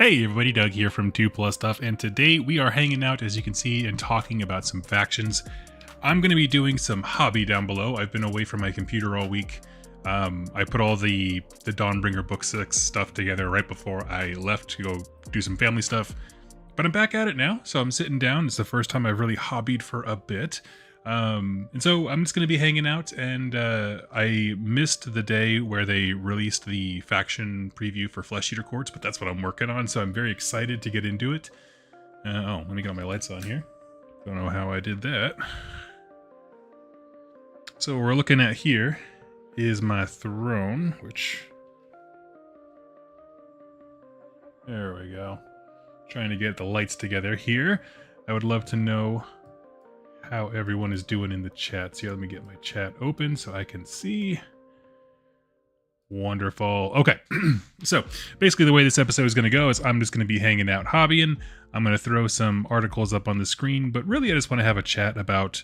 Hey everybody, Doug here from 2 Plus Stuff, and today we are hanging out, as you can see, and talking about some factions. I'm going to be doing some hobby down below. I've been away from my computer all week. I put all the Dawnbringer Book 6 stuff together right before I left to go do some family stuff. But I'm back at it now, so I'm sitting down. It's the first time I've really hobbied for a bit. And so I'm just going to be hanging out, and I missed the day where they released the faction preview for Flesh Eater Courts, but that's what I'm working on, so I'm very excited to get into it. Oh, let me get all my lights on here. Don't know how I did that. So what we're looking at here is my throne, which... There we go. Trying to get the lights together here. I would love to know how everyone is doing in the chat. So yeah, let me get my chat open so I can see. Wonderful. Okay. So basically the way this episode is going to go is I'm just going to be hanging out hobbying. I'm going to throw some articles up on the screen, but really I just want to have a chat about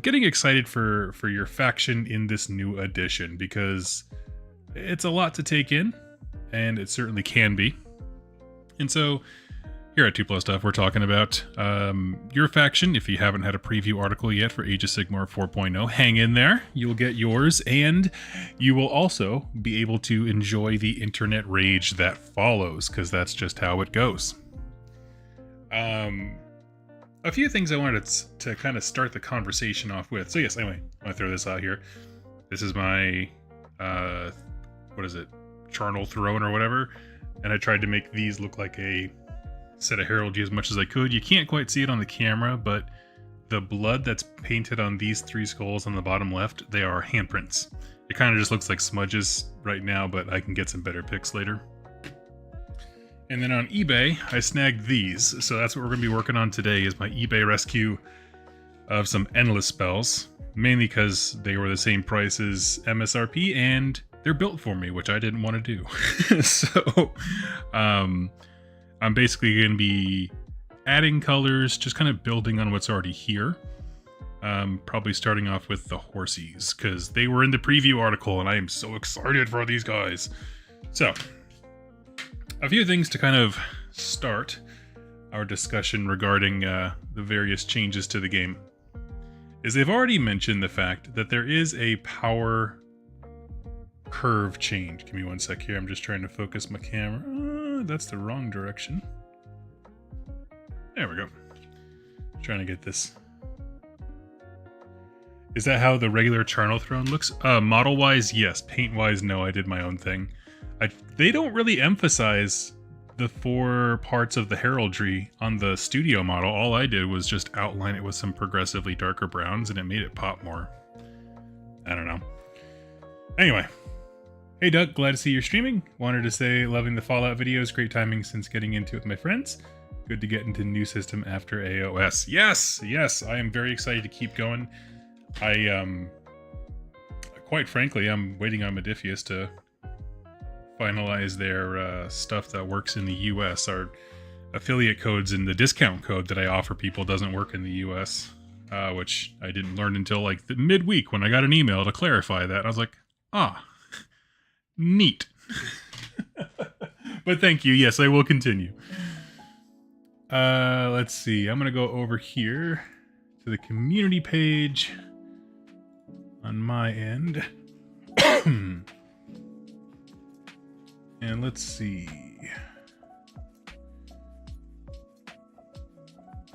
getting excited for your faction in this new edition, because it's a lot to take in, and it certainly can be. And so here at 2 Plus Stuff, we're talking about your faction. If you haven't had a preview article yet for Age of Sigmar 4.0, hang in there. You will get yours, and you will also be able to enjoy the internet rage that follows, because that's just how it goes. A few things I wanted to kind of start the conversation off with. So yes, anyway, I want to throw this out here. This is my, what is it, charnel throne or whatever, and I tried to make these look like a set of heraldry as much as I could. You can't quite see it on the camera, but the blood that's painted on these 3 skulls on the bottom left, they are handprints. It kind of just looks like smudges right now, but I can get some better pics later. And then on eBay, I snagged these. So that's what we're going to be working on today, is my eBay rescue of some endless spells, mainly because they were the same price as MSRP and they're built for me, which I didn't want to do. So, I'm basically going to be adding colors, just kind of building on what's already here. Probably starting off with the horsies, because they were in the preview article, and I am so excited for these guys. So, a few things to kind of start our discussion regarding the various changes to the game is they've already mentioned the fact that there is a power curve change. Give me one sec here. I'm just trying to focus my camera. That's the wrong direction. There we go. Trying to get this. Is that how the regular charnel throne looks? Model wise, yes. Paint wise, no. I did my own thing. They don't really emphasize the 4 parts of the heraldry on the studio model. All I did was just outline it with some progressively darker browns, and it made it pop more. I don't know. Anyway. Hey Doug, glad to see you're streaming. Wanted to say, loving the Fallout videos. Great timing since getting into it with my friends. Good to get into the new system after AOS. Yes, I am very excited to keep going. Quite frankly, I'm waiting on Modifius to finalize their stuff that works in the US. Our affiliate codes and the discount code that I offer people doesn't work in the US, which I didn't learn until like the midweek when I got an email to clarify that. I was like, neat. But thank you. Yes, I will continue. Let's see. I'm going to go over here to the community page on my end. And let's see.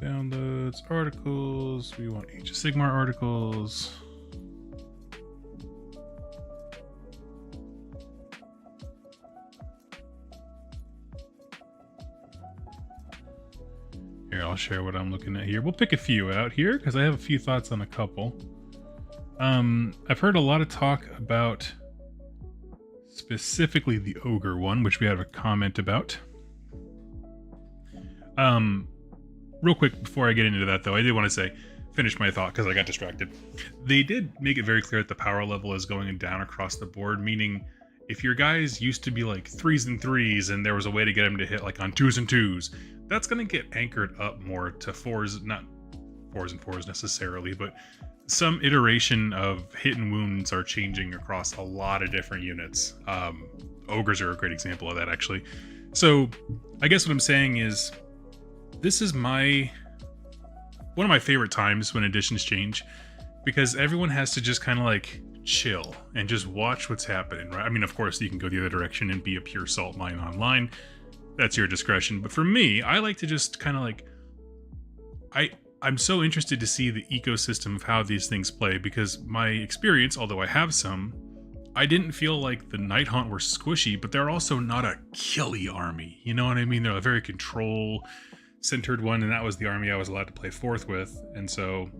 Downloads, articles. We want Age of Sigmar articles. Here, I'll share what I'm looking at here. We'll pick a few out here because I have a few thoughts on a couple. I've heard a lot of talk about specifically the Ogre one, which we have a comment about. Real quick before I get into that though, I did want to say, finish my thought because I got distracted. They did make it very clear that the power level is going down across the board, meaning if your guys used to be like 3s and 3s and there was a way to get them to hit like on 2s and 2s, that's going to get anchored up more to 4s, not 4s and 4s necessarily, but some iteration of hit and wounds are changing across a lot of different units. Ogres are a great example of that, actually. So I guess what I'm saying is this is one of my favorite times when editions change, because everyone has to just kind of like chill and just watch what's happening, right? I mean, of course, you can go the other direction and be a pure salt mine online. That's your discretion. But for me, I like to just kind of like, I'm so interested to see the ecosystem of how these things play, because my experience, although I have some, I didn't feel like the Night Haunt were squishy, but they're also not a killy army. You know what I mean? They're a very control-centered one, and that was the army I was allowed to play fourth with. And so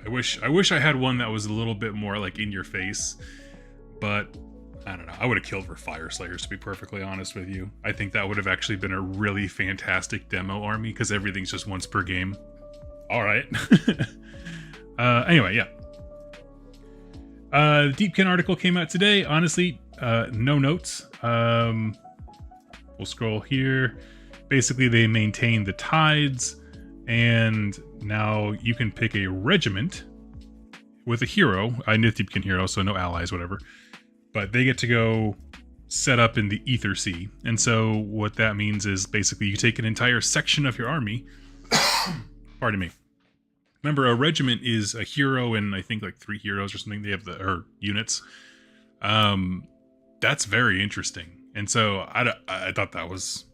I wish I had one that was a little bit more like in your face, but I don't know. I would have killed for Fire Slayers, to be perfectly honest with you. I think that would have actually been a really fantastic demo army, because everything's just once per game. All right. Anyway, yeah. The Deepkin article came out today. Honestly, no notes. We'll scroll here. Basically, they maintain the tides, and now you can pick a regiment with a hero. I knew Deepkin hero, so no allies, whatever. But they get to go set up in the Ether Sea. And so what that means is basically you take an entire section of your army. Pardon me. Remember, a regiment is a hero and I think like 3 heroes or something. They have or units. That's very interesting. And so I thought that was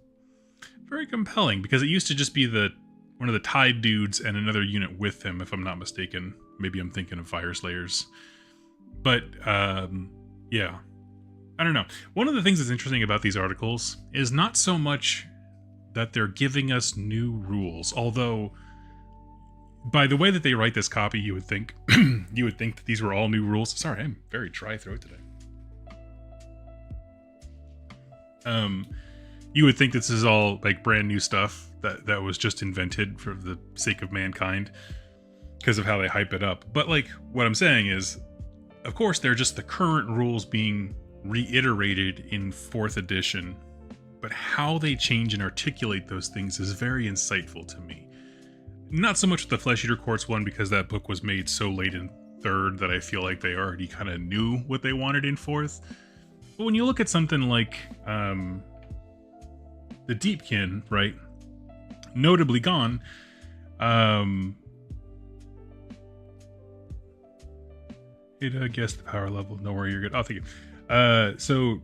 very compelling, because it used to just be one of the Tide dudes and another unit with him, if I'm not mistaken. Maybe I'm thinking of Fire Slayers. But, yeah. I don't know. One of the things that's interesting about these articles is not so much that they're giving us new rules, although by the way that they write this copy, you would think that these were all new rules. Sorry, I'm very dry throat today. You would think this is all like brand new stuff that was just invented for the sake of mankind because of how they hype it up. But like what I'm saying is, of course, they're just the current rules being reiterated in 4th edition, but how they change and articulate those things is very insightful to me. Not so much with the Flesh Eater Courts one, because that book was made so late in 3rd that I feel like they already kind of knew what they wanted in 4th. But when you look at something like the Deepkin, right? Notably gone. It guess the power level. Don't worry, you're good. I'll take it. So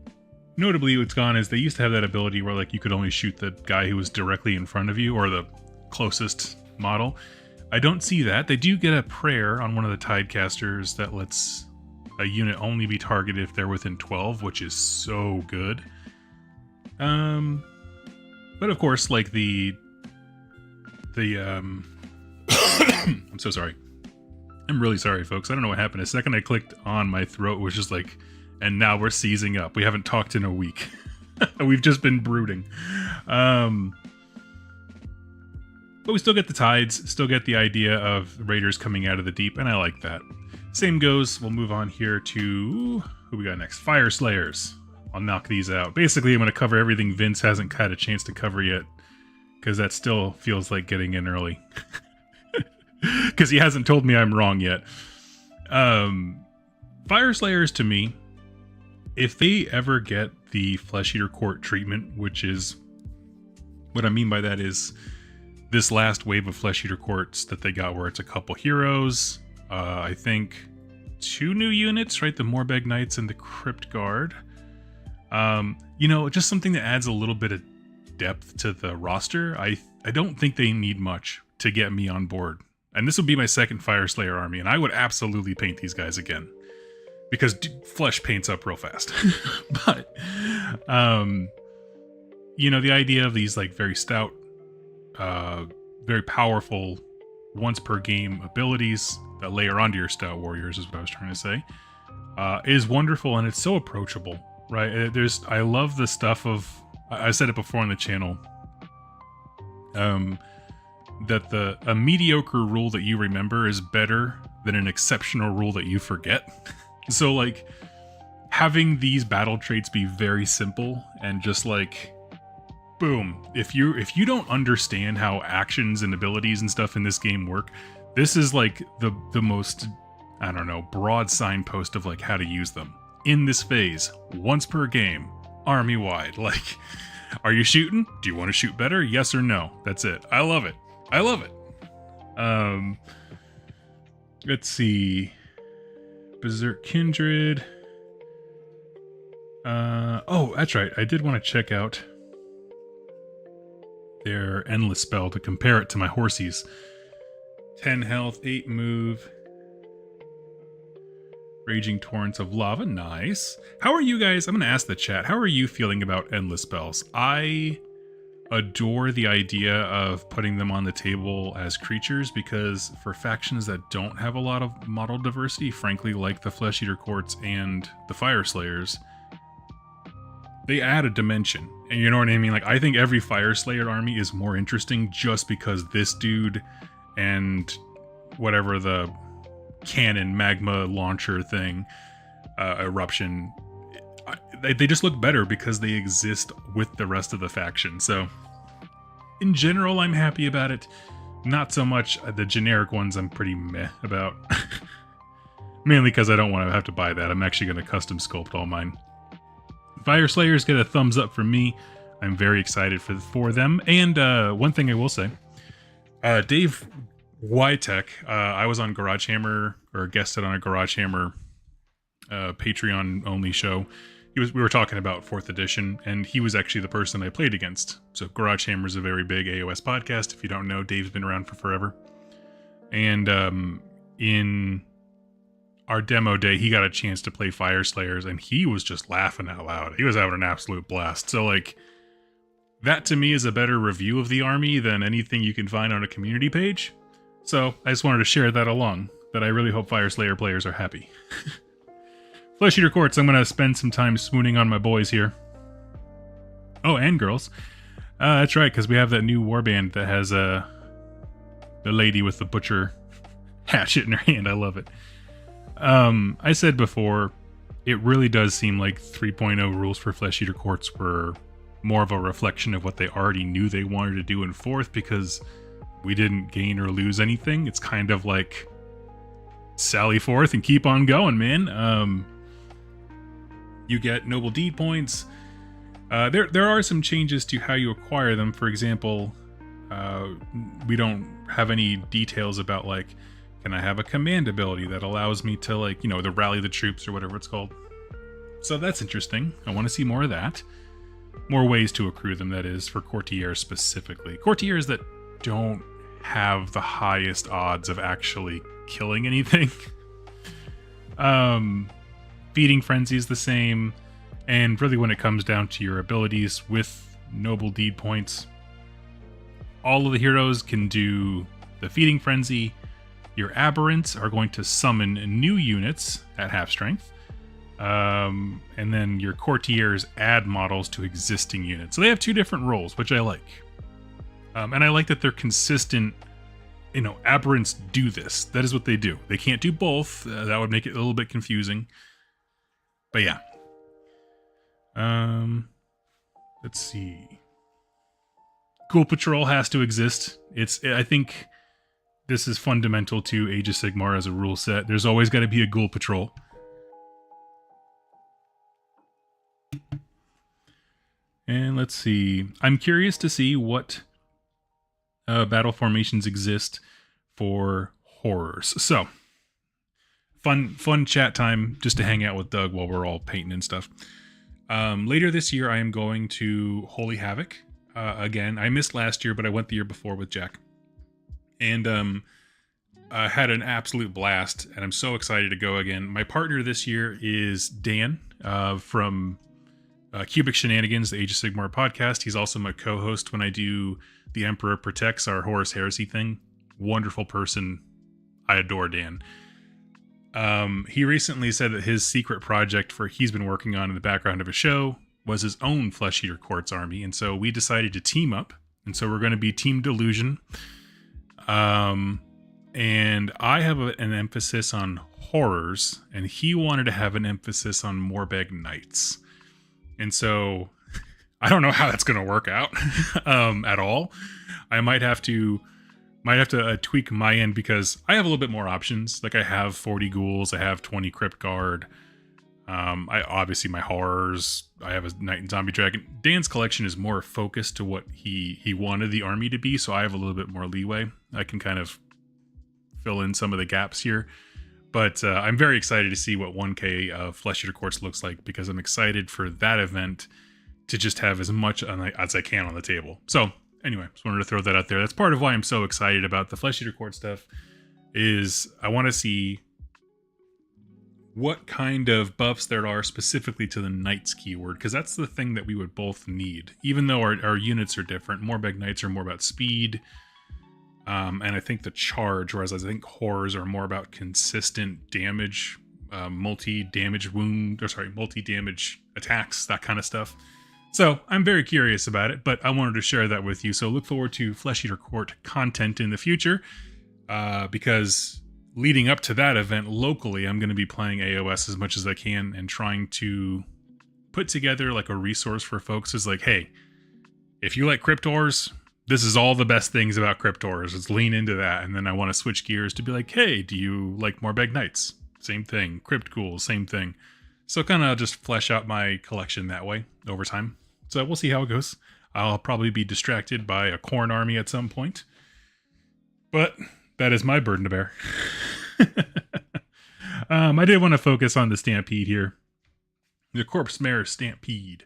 notably what's gone is they used to have that ability where like you could only shoot the guy who was directly in front of you, or the closest model. I don't see that. They do get a prayer on one of the Tidecasters that lets a unit only be targeted if they're within 12, which is so good. But of course, like I'm so sorry. I'm really sorry, folks. I don't know what happened. The second I clicked on, my throat was just like, and now we're seizing up. We haven't talked in a week. We've just been brooding. But we still get the tides, still get the idea of raiders coming out of the deep, and I like that. Same goes, we'll move on here to, who we got next? Fire Slayers. I'll knock these out. Basically, I'm going to cover everything Vince hasn't had a chance to cover yet, because that still feels like getting in early. Because he hasn't told me I'm wrong yet. Fire Slayers, to me, if they ever get the Flesh Eater Court treatment, which is, what I mean by that is, this last wave of Flesh Eater Courts that they got where it's a couple heroes, I think 2 new units, right? The Morbeg Knights and the Crypt Guard. You know, just something that adds a little bit of depth to the roster. I don't think they need much to get me on board. And this would be my second Fire Slayer army, and I would absolutely paint these guys again. Because flesh paints up real fast. But, you know, the idea of these like very stout, very powerful once per game abilities that layer onto your stout warriors is what I was trying to say, is wonderful, and it's so approachable, right? I love the stuff of, I said it before on the channel, that a mediocre rule that you remember is better than an exceptional rule that you forget. So like having these battle traits be very simple and just like boom, if you don't understand how actions and abilities and stuff in this game work, this is like the most, I don't know, broad signpost of like how to use them in this phase once per game, army wide. Like Are you shooting? Do you want to shoot better? Yes or no? That's it. I love it. I love it. Let's see. Berserk Kindred. Oh, that's right. I did want to check out their endless spell to compare it to my horsies. 10 health, 8 move. Raging torrents of lava. Nice. How are you guys? I'm going to ask the chat. How are you feeling about endless spells? I adore the idea of putting them on the table as creatures, because for factions that don't have a lot of model diversity, frankly, like the Flesh Eater Courts and the Fire Slayers, they add a dimension. And you know what I mean? Like, I think every Fire Slayer army is more interesting just because this dude and whatever the cannon magma launcher thing, eruption, they just look better because they exist with the rest of the faction. So in general, I'm happy about it. Not so much the generic ones I'm pretty meh about. Mainly because I don't want to have to buy that. I'm actually going to custom sculpt all mine. Fire Slayers get a thumbs up from me. I'm very excited for them. And one thing I will say, Dave Wytech, I was on Garage Hammer, or guested on a Garage Hammer Patreon only show. We were talking about 4th edition, and he was actually the person I played against. So Garage Hammer is a very big AOS podcast. If you don't know, Dave's been around for forever. And in our demo day, he got a chance to play Fire Slayers, and he was just laughing out loud. He was having an absolute blast. So, like, that to me is a better review of the army than anything you can find on a community page. So I just wanted to share that along, that I really hope Fire Slayer players are happy. Flesh Eater Courts, I'm going to spend some time swooning on my boys here. Oh, and girls. That's right, because we have that new warband that has the lady with the butcher hatchet in her hand. I love it. I said before, it really does seem like 3.0 rules for Flesh Eater Courts were more of a reflection of what they already knew they wanted to do in 4th, because we didn't gain or lose anything. It's kind of like sally forth and keep on going, man. You get noble deed points. There are some changes to how you acquire them. For example, we don't have any details about, like, can I have a command ability that allows me to, like, to rally the troops or whatever it's called. So that's interesting. I want to see more of that. More ways to accrue them, that is, for courtiers specifically. Courtiers that don't have the highest odds of actually killing anything. Feeding Frenzy is the same. And really, when it comes down to your abilities with Noble Deed points, all of the heroes can do the Feeding Frenzy. Your Aberrants are going to summon new units at half strength. And then your Courtiers add models to existing units. So they have 2 different roles, which I like. And I like that they're consistent. Aberrants do this. That is what they do. They can't do both. That would make it a little bit confusing. But yeah. Let's see. Ghoul Patrol has to exist. I think this is fundamental to Age of Sigmar as a rule set. There's always got to be a Ghoul Patrol. And let's see. I'm curious to see what battle formations exist for horrors. So, fun chat time just to hang out with Doug while we're all painting and stuff. Later this year, I am going to Holy Havoc. Again, I missed last year, but I went the year before with Jack. And I had an absolute blast, and I'm so excited to go again. My partner this year is Dan from Cubic Shenanigans, the Age of Sigmar podcast. He's also my co-host when I do The Emperor Protects, our Horus Heresy thing. Wonderful person. I adore Dan. He recently said that his secret project he's been working on in the background of a show was his own Flesh Eater Courts army, and so we decided to team up, and so we're going to be Team Delusion. And I have an emphasis on horrors, and he wanted to have an emphasis on Morbeg Knights. And so I don't know how that's going to work out at all. I might have to tweak my end, because I have a little bit more options. Like, I have 40 ghouls, I have 20 crypt guard, I obviously my horrors. I have a knight and zombie dragon. Dan's collection is more focused to what he wanted the army to be, so I have a little bit more leeway. I can kind of fill in some of the gaps here. But I'm very excited to see what 1K of Flesh Eater Quartz looks like, because I'm excited for that event to just have as much as I can on the table. So anyway, just wanted to throw that out there. That's part of why I'm so excited about the Flesh Eater Quartz stuff, is I want to see what kind of buffs there are specifically to the Knights keyword, because that's the thing that we would both need. Even though our units are different, Moorbeg Knights are more about speed, and I think the charge, whereas I think horrors are more about consistent damage, multi-damage attacks, that kind of stuff. So I'm very curious about it, but I wanted to share that with you. So look forward to Flesh Eater Court content in the future, because leading up to that event locally, I'm going to be playing AOS as much as I can and trying to put together like a resource for folks. Is like, hey, if you like Cryptors, this is all the best things about Cryptors. Let's lean into that. And then I want to switch gears to be like, hey, do you like Moorbeg Knights? Same thing. Crypt Ghouls, same thing. So kind of just flesh out my collection that way over time. So we'll see how it goes. I'll probably be distracted by a corn army at some point, but that is my burden to bear. I did want to focus on the Stampede here. The Corpse Mare Stampede.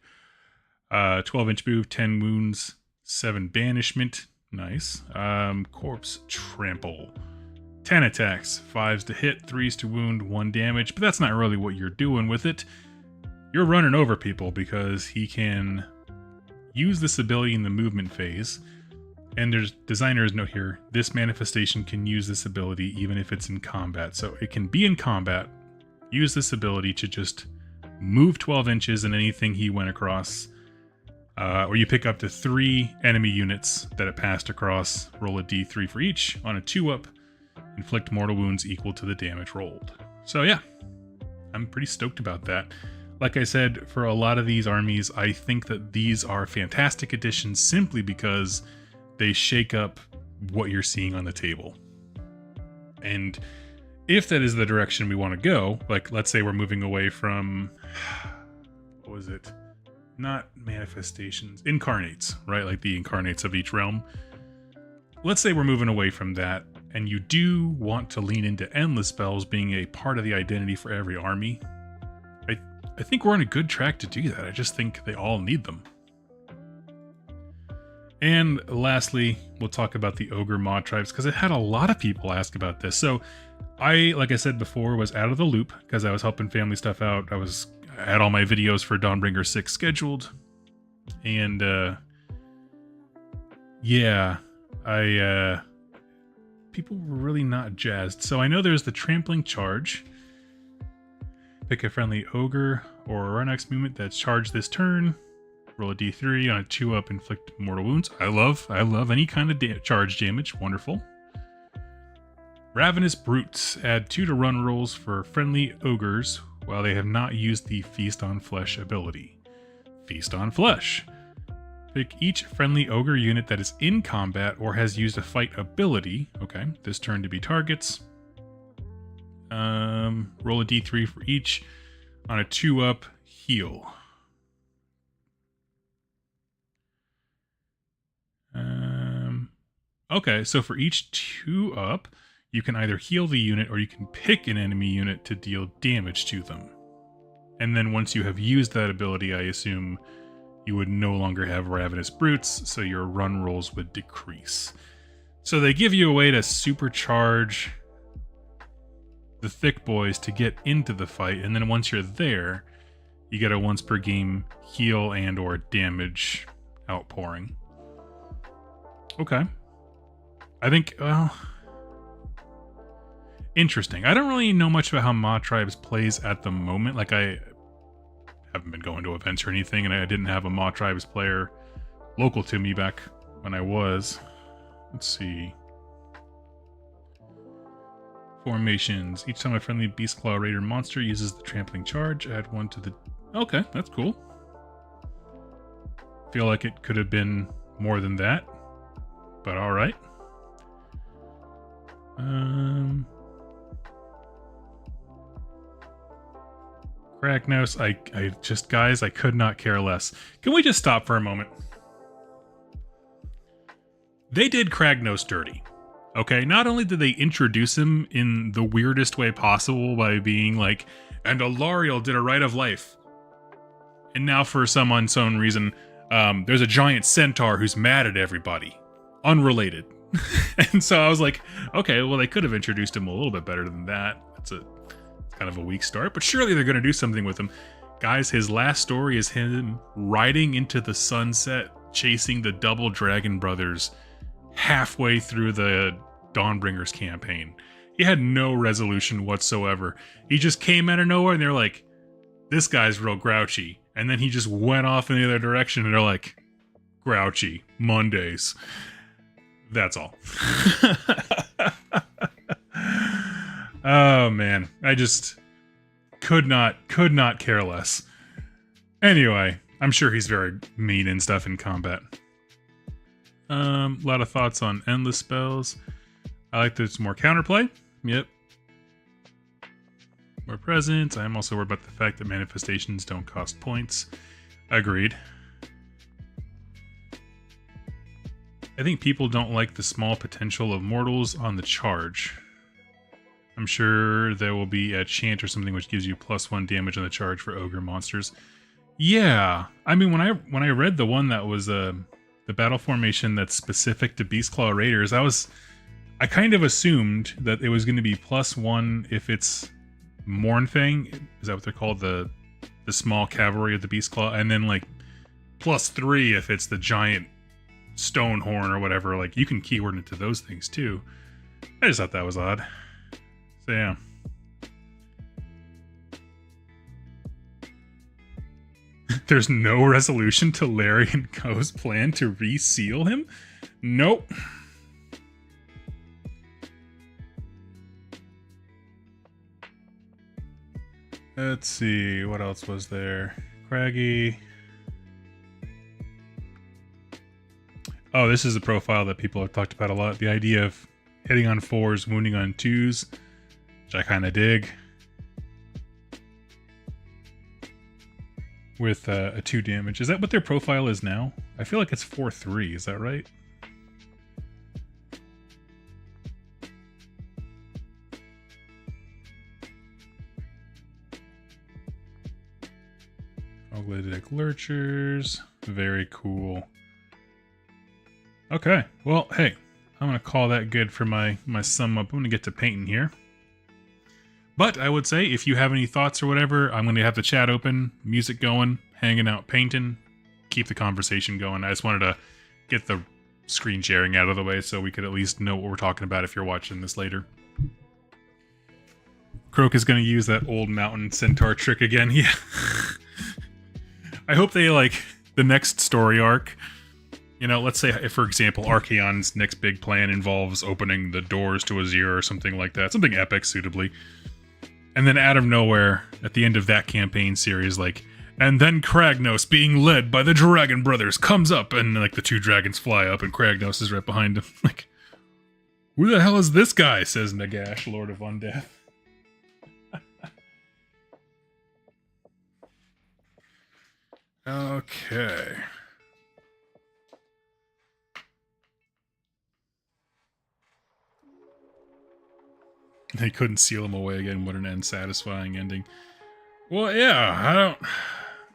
12-inch move, 10 wounds, 7 banishment. Nice. Corpse Trample. 10 attacks, 5s to hit, 3s to wound, 1 damage. But that's not really what you're doing with it. You're running over people because he can use this ability in the movement phase. And there's designer's note here. This manifestation can use this ability even if it's in combat. So it can be in combat, use this ability to just move 12 inches in anything he went across. Or you pick up to 3 enemy units that it passed across. Roll a d3 for each. On a 2-up, inflict mortal wounds equal to the damage rolled. So yeah, I'm pretty stoked about that. Like I said, for a lot of these armies, I think that these are fantastic additions simply because they shake up what you're seeing on the table. And if that is the direction we want to go, like let's say we're moving away from, what was it? Not manifestations, incarnates, right? Like the incarnates of each realm. Let's say we're moving away from that, and you do want to lean into endless spells being a part of the identity for every army. I think we're on a good track to do that. I just think they all need them. And lastly, we'll talk about the Ogor Mawtribes, because I had a lot of people ask about this. So I, like I said before, was out of the loop because I was helping family stuff out. I had all my videos for Dawnbringer 6 scheduled. And yeah, people were really not jazzed. So I know there's the Trampling Charge. Pick a friendly ogre or a Rhinox movement that's charged this turn. Roll a d3 on a 2-up, inflict mortal wounds. I love any kind of charge damage. Wonderful. Ravenous Brutes. Add 2 to run rolls for friendly ogres while they have not used the Feast on Flesh ability. Feast on Flesh. Pick each friendly ogre unit that is in combat or has used a fight ability. Okay, this turn to be targets. Roll a d3 for each. On a 2-up, heal. Okay, so for each 2-up, you can either heal the unit or you can pick an enemy unit to deal damage to them. And then once you have used that ability, I assume you would no longer have Ravenous Brutes, so your run rolls would decrease. So they give you a way to supercharge the thick boys to get into the fight, and then once you're there, you get a once per game heal and or damage outpouring. Okay. I think, well, interesting. I don't really know much about how Mawtribes plays at the moment. Like, I haven't been going to events or anything, and I didn't have a Mawtribes player local to me back when I was. Let's see. Formations. Each time a friendly Beastclaw Raider monster uses the Trampling Charge, add 1 to the... Okay, that's cool. Feel like it could have been more than that, but alright. Kragnos, I just, guys, I could not care less. Can we just stop for a moment? They did Kragnos dirty. Okay, not only did they introduce him in the weirdest way possible by being like, and Alariel did a rite of life. And now for some unknown reason, there's a giant centaur who's mad at everybody. Unrelated. And so I was like, okay, well, they could have introduced him a little bit better than that. It's kind of a weak start, but surely they're going to do something with him. Guys, his last story is him riding into the sunset, chasing the double dragon brothers halfway through the Dawnbringers campaign. He had no resolution whatsoever. He just came out of nowhere and they're like, this guy's real grouchy. And then he just went off in the other direction and they're like, grouchy, Mondays. That's all. Oh man, I just could not care less. Anyway, I'm sure he's very mean and stuff in combat. A lot of thoughts on endless spells. I like that it's more counterplay. Yep. More presence. I'm also worried about the fact that manifestations don't cost points. Agreed. I think people don't like the small potential of mortals on the charge. I'm sure there will be a chant or something which gives you +1 damage on the charge for ogre monsters. Yeah, I mean when I read the one that was the battle formation that's specific to Beastclaw Raiders, I kind of assumed that it was going to be +1 if it's Mournfang. Is that what they're called? The small cavalry of the Beastclaw, and then like +3 if it's the giant Stonehorn or whatever. Like you can keyword into those things too. I just thought that was odd. So yeah. There's no resolution to Larry and Co's plan to reseal him? Nope. Let's see, what else was there? Craggy. Oh, this is a profile that people have talked about a lot. The idea of hitting on 4s, wounding on 2s, which I kind of dig. With a 2 damage. Is that what their profile is now? I feel like it's 4-3, is that right? Oglydic Lurchers. Very cool. Okay, well, hey, I'm going to call that good for my sum up. I'm going to get to painting here. But I would say, if you have any thoughts or whatever, I'm going to have the chat open, music going, hanging out, painting, keep the conversation going. I just wanted to get the screen sharing out of the way so we could at least know what we're talking about if you're watching this later. Croak is going to use that old mountain centaur trick again. Yeah. I hope they, like, the next story arc, you know, let's say, if, for example, Archaon's next big plan involves opening the doors to Azir or something like that. Something epic, suitably. And then out of nowhere, at the end of that campaign series, like, and then Kragnos, being led by the Dragon Brothers, comes up, and, like, the 2 dragons fly up, and Kragnos is right behind him. Like, who the hell is this guy, says Nagash, Lord of Undeath. Okay. They couldn't seal him away again. What an unsatisfying ending. Well, yeah,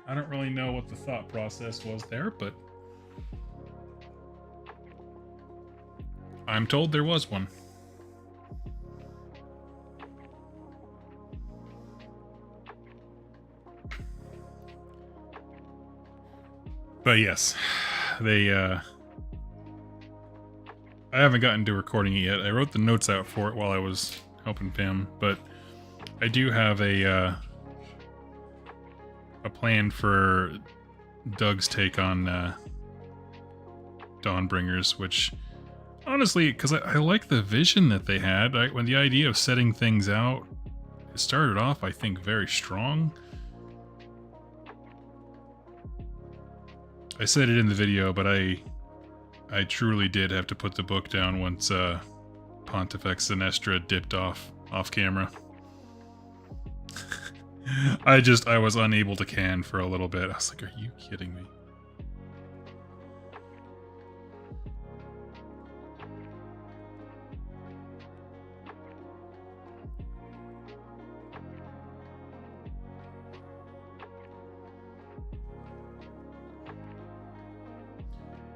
I don't really know what the thought process was there, but I'm told there was one. But yes, they, I haven't gotten to recording it yet. I wrote the notes out for it while I was helping Pam, but I do have a plan for Doug's take on Dawnbringers, which honestly, because I like the vision that they had. When the idea of setting things out, it started off, I think, very strong. I said it in the video, but I truly did have to put the book down once Pontifex Sinestra dipped off camera. I was unable to can for a little bit. I was like, are you kidding me?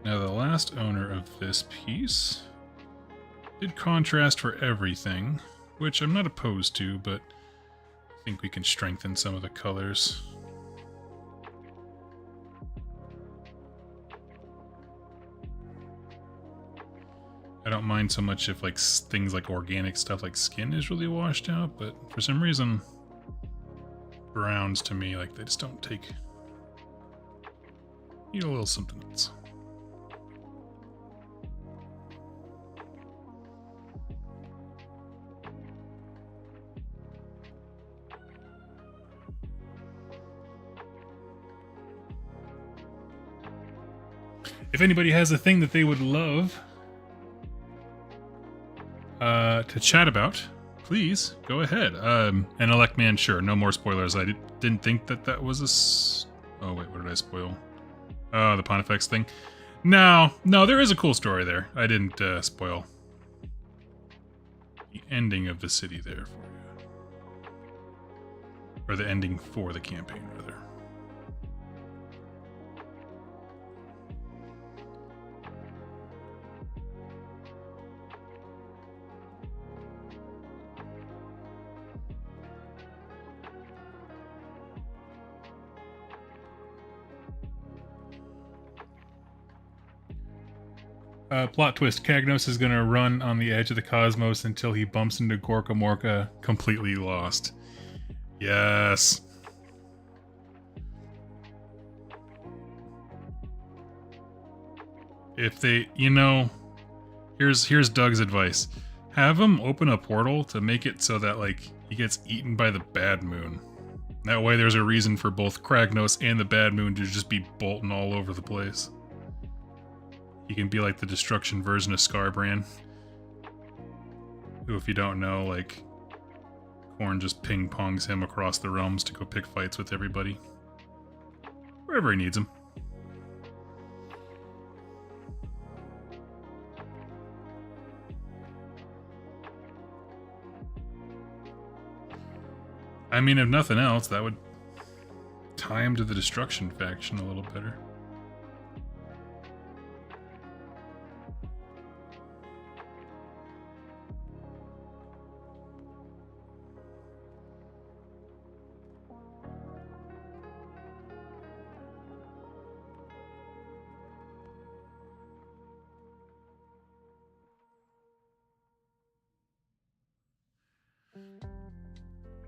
Now, the last owner of this piece did contrast for everything, which I'm not opposed to, but I think we can strengthen some of the colors. I don't mind so much if like things like organic stuff like skin is really washed out, but for some reason, browns to me, like they just don't take... Need a little something else. If anybody has a thing that they would love to chat about, please go ahead. And Elect Man, sure, no more spoilers. I didn't think that was a... Oh, wait, what did I spoil? Oh, the Pontifex thing. No, there is a cool story there. I didn't spoil the ending of the city there for you. Or the ending for the campaign, rather. Plot twist, Cagnos is going to run on the edge of the cosmos until he bumps into Gorka Morka, completely lost. Yes. If they, here's Doug's advice. Have him open a portal to make it so that, like, he gets eaten by the Bad Moon. That way there's a reason for both Kragnos and the Bad Moon to just be bolting all over the place. He can be like the destruction version of Scarbrand. Who, if you don't know, like, Khorne just ping-pongs him across the realms to go pick fights with everybody. Wherever he needs him. I mean, if nothing else, that would tie him to the destruction faction a little better.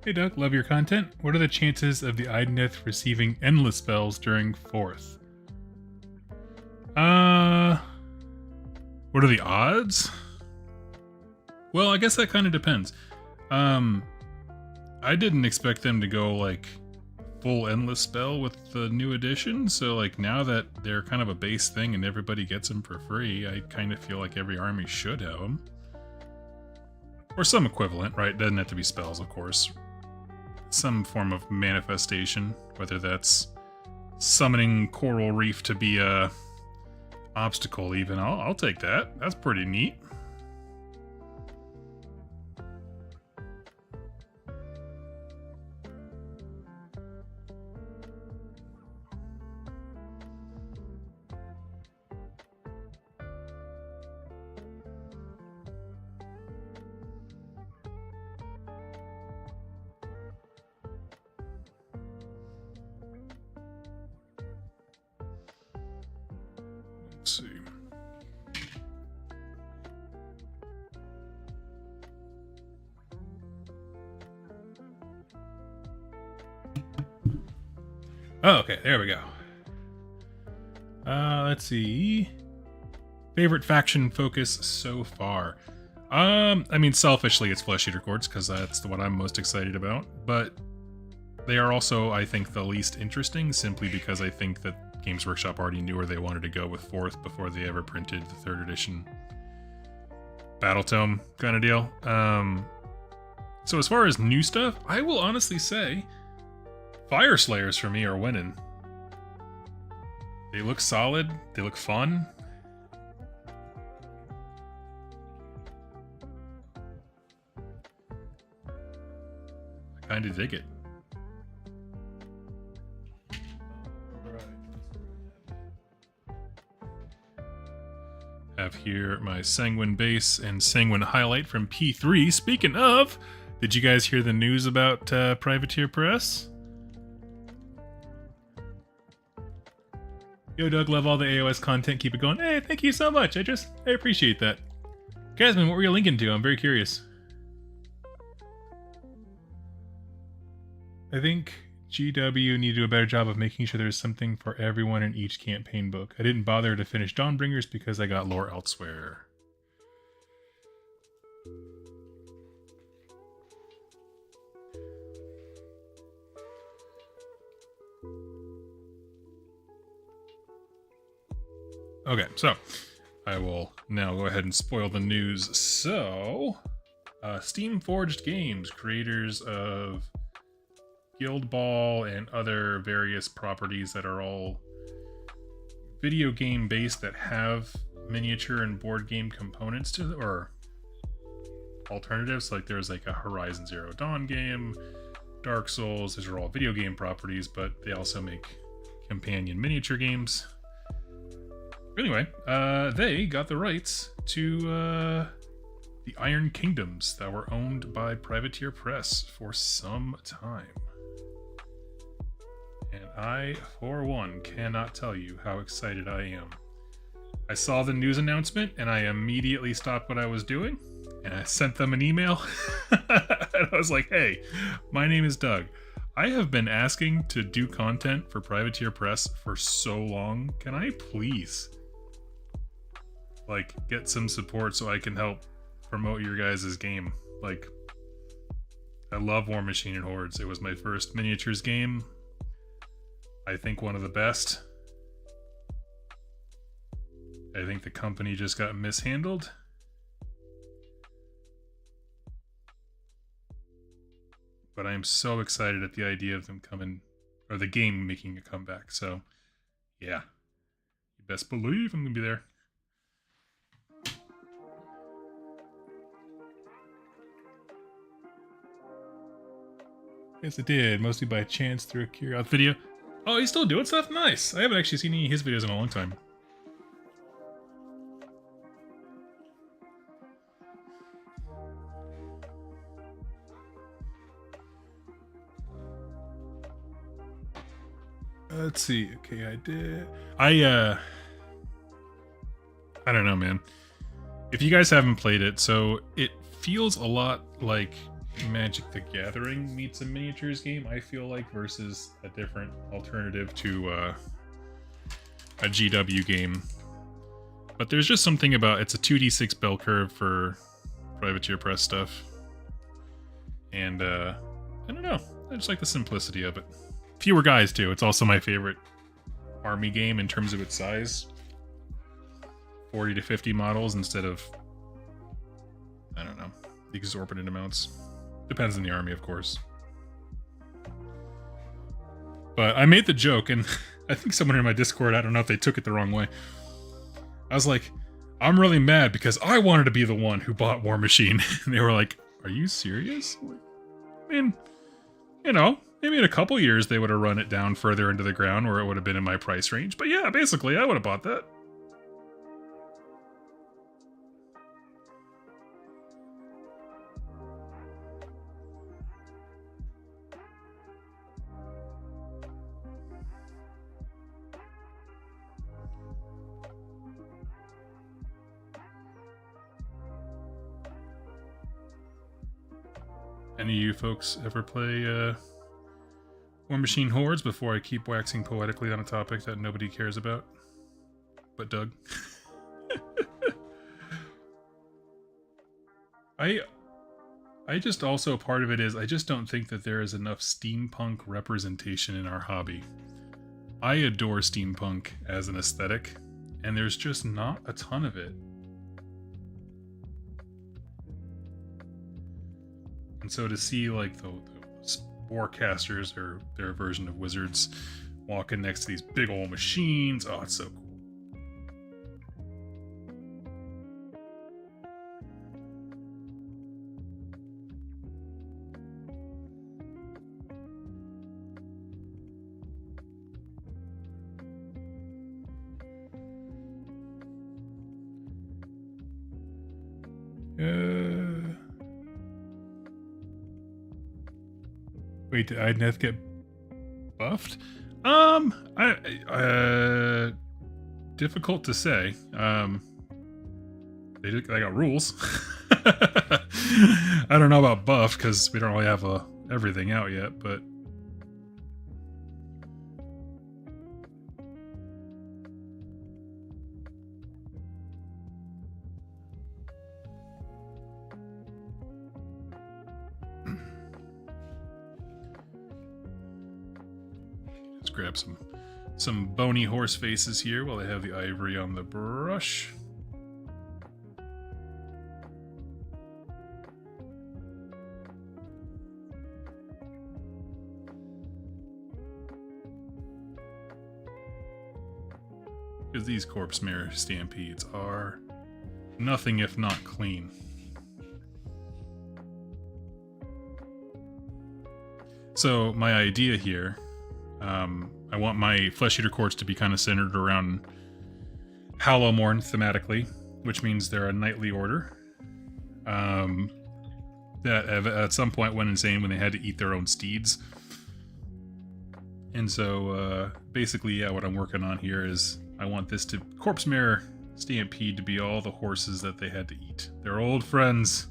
Hey Doug, love your content. What are the chances of the Idoneth receiving endless spells during 4th? What are the odds? Well, I guess that kind of depends. I didn't expect them to go, like, full endless spell with the new edition, so, like, now that they're kind of a base thing and everybody gets them for free, I kind of feel like every army should have them. Or some equivalent, right? Doesn't have to be spells, of course. Some form of manifestation, whether that's summoning Coral Reef to be a obstacle even. I'll take that. That's pretty neat. Let's see. Oh, okay, there we go. Let's see. Favorite faction focus so far. I mean, selfishly, it's Flesh Eater Courts, because that's the one I'm most excited about. But they are also, I think, the least interesting, simply because I think that Games Workshop already knew where they wanted to go with 4th before they ever printed the 3rd edition Battle Tome kind of deal. So as far as new stuff, I will honestly say Fire Slayers for me are winning. They look solid. They look fun. I kind of dig it. Have here my Sanguine base and Sanguine highlight from P3. Speaking of, did you guys hear the news about Privateer Press? Yo, Doug, love all the AOS content. Keep it going. Hey, thank you so much. I appreciate that. Jasmine, what were you linking to? I'm very curious. I think GW need to do a better job of making sure there's something for everyone in each campaign book. I didn't bother to finish Dawnbringers because I got lore elsewhere. Okay, so I will now go ahead and spoil the news. So, Steam Forged Games, creators of Guild Ball and other various properties that are all video game based that have miniature and board game components to them, or alternatives. Like there's like a Horizon Zero Dawn game, Dark Souls. These are all video game properties, but they also make companion miniature games. Anyway, they got the rights to the Iron Kingdoms that were owned by Privateer Press for some time. And I, for one, cannot tell you how excited I am. I saw the news announcement and I immediately stopped what I was doing and I sent them an email. And I was like, hey, my name is Doug. I have been asking to do content for Privateer Press for so long. Can I please, like, get some support so I can help promote your guys' game? Like, I love War Machine and Hordes. It was my first miniatures game. I think one of the best. I think the company just got mishandled. But I am so excited at the idea of them coming, or the game making a comeback. So, yeah. You best believe I'm going to be there. Yes, it did. Mostly by chance through a Curious video. Oh, he's still doing stuff? Nice. I haven't actually seen any of his videos in a long time. Let's see. Okay, I did. I don't know, man. If you guys haven't played it, so it feels a lot like Magic the Gathering meets a miniatures game, I feel like, versus a different alternative to a GW game. But there's just something about it's a 2d6 bell curve for Privateer Press stuff. And I don't know. I just like the simplicity of it. Fewer guys too. It's also my favorite army game in terms of its size. 40 to 50 models instead of, I don't know, the exorbitant amounts. Depends on the army, of course. But I made the joke, and I think someone in my Discord, I don't know if they took it the wrong way. I was like, I'm really mad because I wanted to be the one who bought War Machine. And they were like, are you serious? I mean, you know, maybe in a couple years they would have run it down further into the ground where it would have been in my price range. But yeah, basically, I would have bought that. Any of you folks ever play War Machine Hordes before I keep waxing poetically on a topic that nobody cares about? But Doug. I just also, part of it is, I just don't think that there is enough steampunk representation in our hobby. I adore steampunk as an aesthetic, and there's just not a ton of it. And so to see like the warcasters, or their version of wizards, walking next to these big old machines. Oh, it's so cool. Wait, did Idneth get buffed? Difficult to say. They got rules. I don't know about buffed because we don't really have everything out yet, but grab some bony horse faces here while I have the ivory on the brush. Because these corpse mare stampedes are nothing if not clean. So my idea here, I want my Flesh Eater courts to be kind of centered around Hallowmorn thematically, which means they're a knightly order that at some point went insane when they had to eat their own steeds. And so basically, yeah, what I'm working on here is I want this to corpse mare stampede to be all the horses that they had to eat. They're old friends.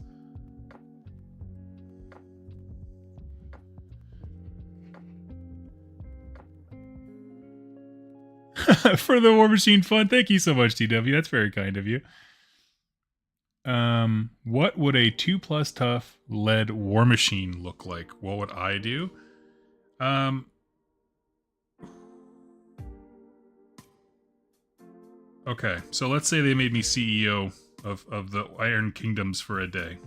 For the War Machine fun. Thank you so much, TW. That's very kind of you. What would a 2+ tough lead War Machine look like? What would I do? Okay, so let's say they made me CEO of the Iron Kingdoms for a day.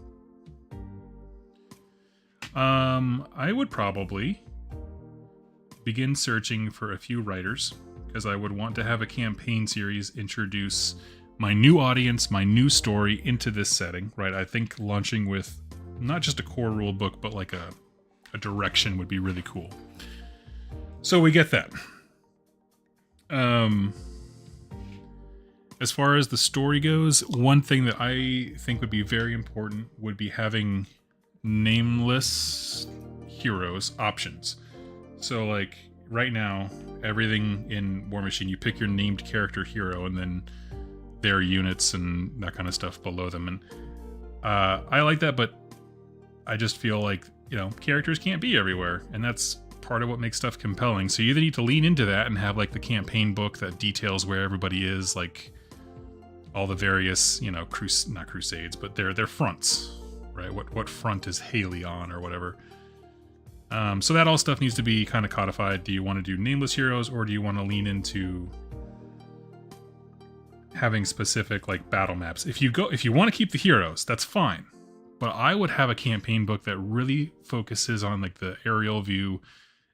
I would probably begin searching for a few writers, because I would want to have a campaign series introduce my new audience, my new story into this setting, right? I think launching with not just a core rule book, but like a direction would be really cool. So we get that. As far as the story goes, one thing that I think would be very important would be having nameless heroes options. So like right now, everything in War Machine, you pick your named character hero and then their units and that kind of stuff below them. And I like that, but I just feel like, characters can't be everywhere. And that's part of what makes stuff compelling. So you either need to lean into that and have like the campaign book that details where everybody is, like all the various, not crusades, but their fronts, right? What front is Haley on or whatever. So that all stuff needs to be kind of codified. Do you want to do nameless heroes, or do you want to lean into having specific like battle maps? If you want to keep the heroes, that's fine. But I would have a campaign book that really focuses on like the aerial view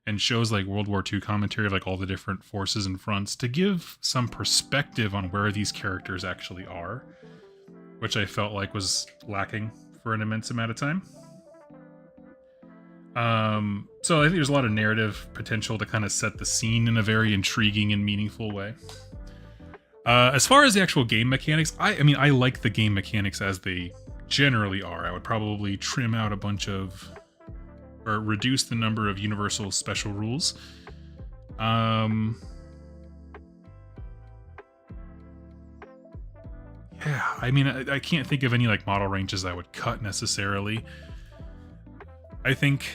and shows like World War II commentary of like all the different forces and fronts to give some perspective on where these characters actually are, which I felt like was lacking for an immense amount of time. So I think there's a lot of narrative potential to kind of set the scene in a very intriguing and meaningful way. As far as the actual game mechanics, I like the game mechanics as they generally are. I would probably trim out a bunch of, or reduce the number of universal special rules. Yeah, I can't think of any like model ranges I would cut necessarily. I think,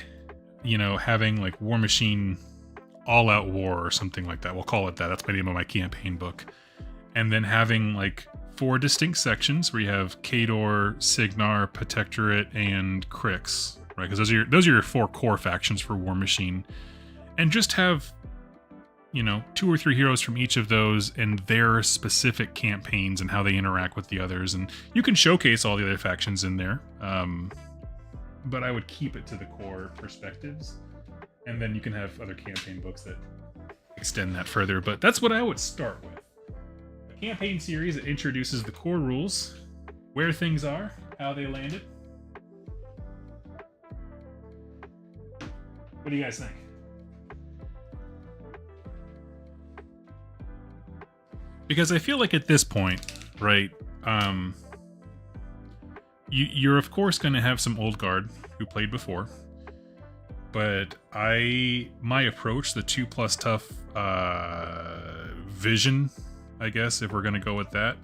having like War Machine All Out War or something like that, we'll call it that. That's my name of my campaign book. And then having like 4 distinct sections where you have Khador, Sigmar, Protectorate, and Crix, right? Because those are your 4 core factions for War Machine. And just have, 2 or 3 heroes from each of those and their specific campaigns and how they interact with the others. And you can showcase all the other factions in there. But I would keep it to the core perspectives. And then you can have other campaign books that extend that further, but that's what I would start with. A campaign series that introduces the core rules, where things are, how they landed. What do you guys think? Because I feel like at this point, right, you're of course going to have some old guard who played before, but my approach, the 2+ tough vision, I guess, if we're going to go with that,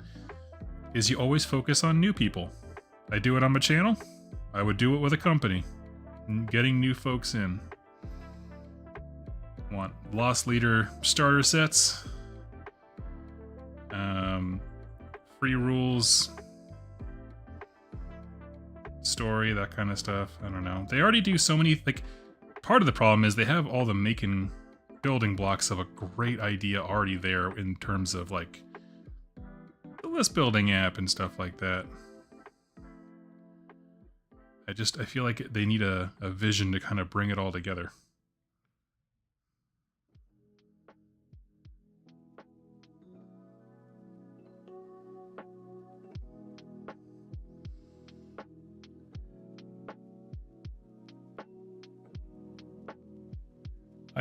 is you always focus on new people. I do it on my channel. I would do it with a company. Getting new folks in. Want Lost Leader starter sets. Free rules. Story, that kind of stuff. I don't know. They already do so many, like, part of the problem is they have all the building blocks of a great idea already there in terms of, like, the list building app and stuff like that. I feel like they need a vision to kind of bring it all together.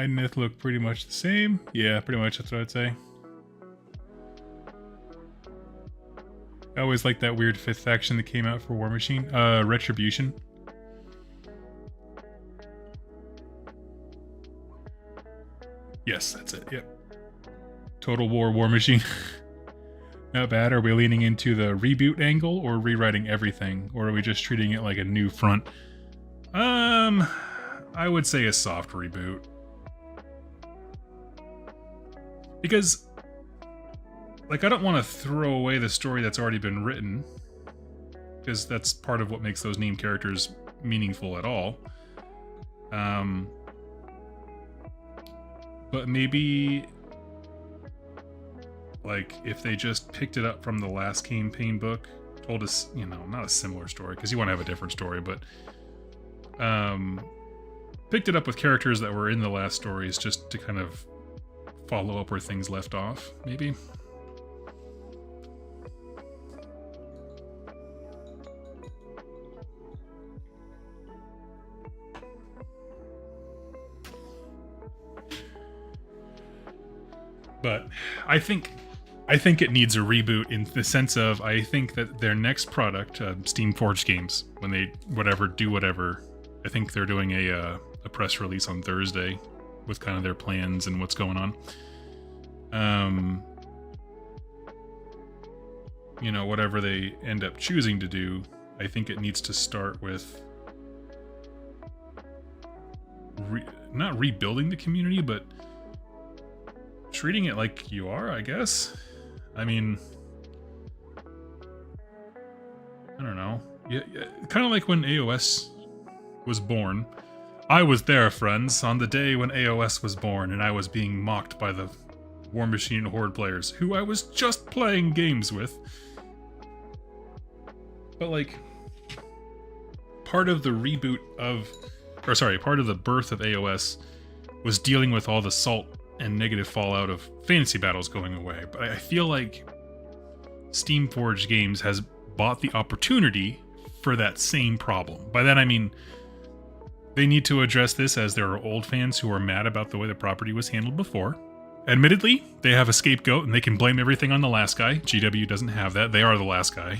Myth look pretty much the same. Yeah, pretty much, that's what I'd say. I always liked that weird 5th faction that came out for War Machine. Retribution. Yes, that's it, yep. Total War Machine. Not bad. Are we leaning into the reboot angle or rewriting everything? Or are we just treating it like a new front? I would say a soft reboot. Because, like, I don't want to throw away the story that's already been written, because that's part of what makes those named characters meaningful at all. But maybe, like, if they just picked it up from the last campaign book, told us, you know, not a similar story, because you want to have a different story, but picked it up with characters that were in the last stories just to kind of follow up where things left off, maybe. But I think it needs a reboot in the sense of, I think that their next product, Steamforged Games, when they do whatever, I think they're doing a press release on Thursday with kind of their plans and what's going on. You know, whatever they end up choosing to do, I think it needs to start with not rebuilding the community, but treating it like you are, I guess. I mean, I don't know. Yeah, kind of like when AOS was born. I was there, friends, on the day when AOS was born, and I was being mocked by the War Machine Horde players, who I was just playing games with. But, like, part of the reboot of, or sorry, part of the birth of AOS was dealing with all the salt and negative fallout of fantasy battles going away. But I feel like Steamforged Games has bought the opportunity for that same problem. By that I mean, they need to address this, as there are old fans who are mad about the way the property was handled before. Admittedly, they have a scapegoat and they can blame everything on the last guy. GW doesn't have that. They are the last guy.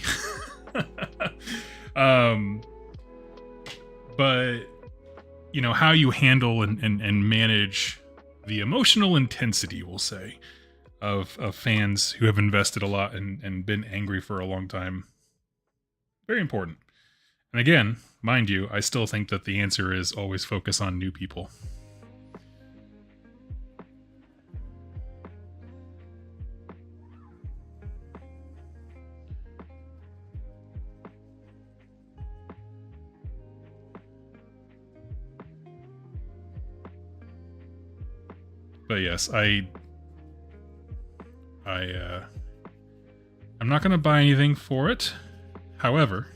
But, you know, how you handle and manage the emotional intensity, we'll say, of fans who have invested a lot and been angry for a long time. Very important. And again, mind you, I still think that the answer is always focus on new people. But yes, I'm not going to buy anything for it. However,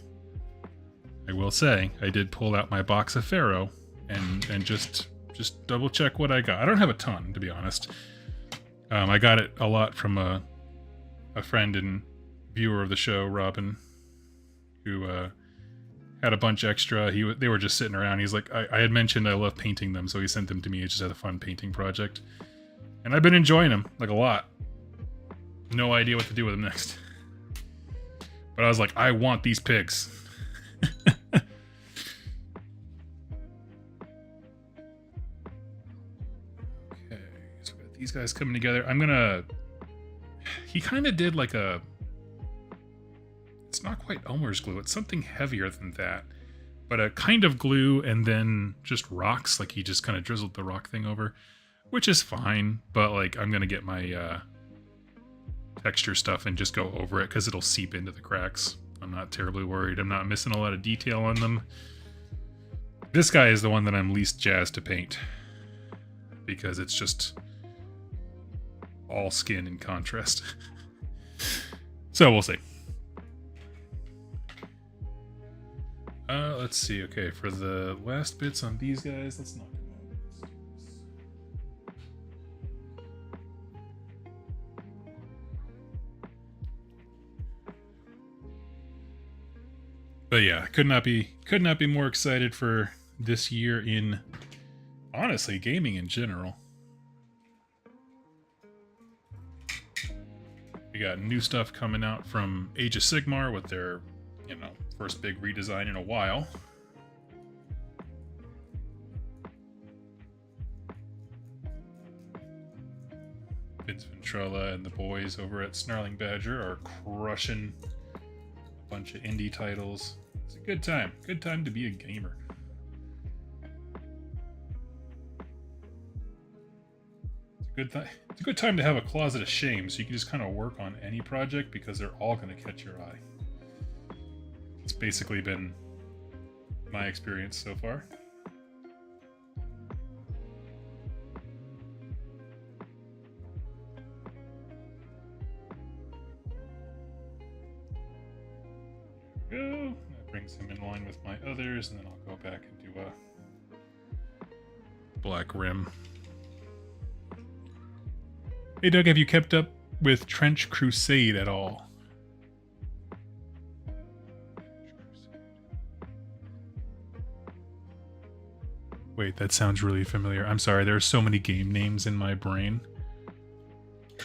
I will say I did pull out my box of Pharaoh and just just double check what I got. I don't have a ton, to be honest. I got it a lot from a friend and viewer of the show, Robin, who had a bunch extra. They were just sitting around. He's like, I had mentioned I love painting them, so he sent them to me. He just had a fun painting project. And I've been enjoying them, like, a lot. No idea what to do with them next. But I was like, I want these pigs. Okay, so we got these guys coming together. He kind of did like a... It's not quite Elmer's glue. It's something heavier than that. But a kind of glue and then just rocks. Like he just kind of drizzled the rock thing over. Which is fine. But like I'm going to get my texture stuff and just go over it because it'll seep into the cracks. I'm not terribly worried. I'm not missing a lot of detail on them. This guy is the one that I'm least jazzed to paint. Because it's just all skin in contrast. So we'll see. Let's see. Okay, for the last bits on these guys, let's knock them out. But yeah, could not be more excited for this year in, honestly, gaming in general. We got new stuff coming out from Age of Sigmar with their, first big redesign in a while. Vince Ventrella and the boys over at Snarling Badger are crushing a bunch of indie titles. It's a good time. Good time to be a gamer. It's a good time to have a closet of shame, so you can just kind of work on any project because they're all going to catch your eye. It's basically been my experience so far. There we go. That brings him in line with my others, and then I'll go back and do a black rim. Hey Doug, have you kept up with Trench Crusade at all? Wait, that sounds really familiar. I'm sorry, there are so many game names in my brain.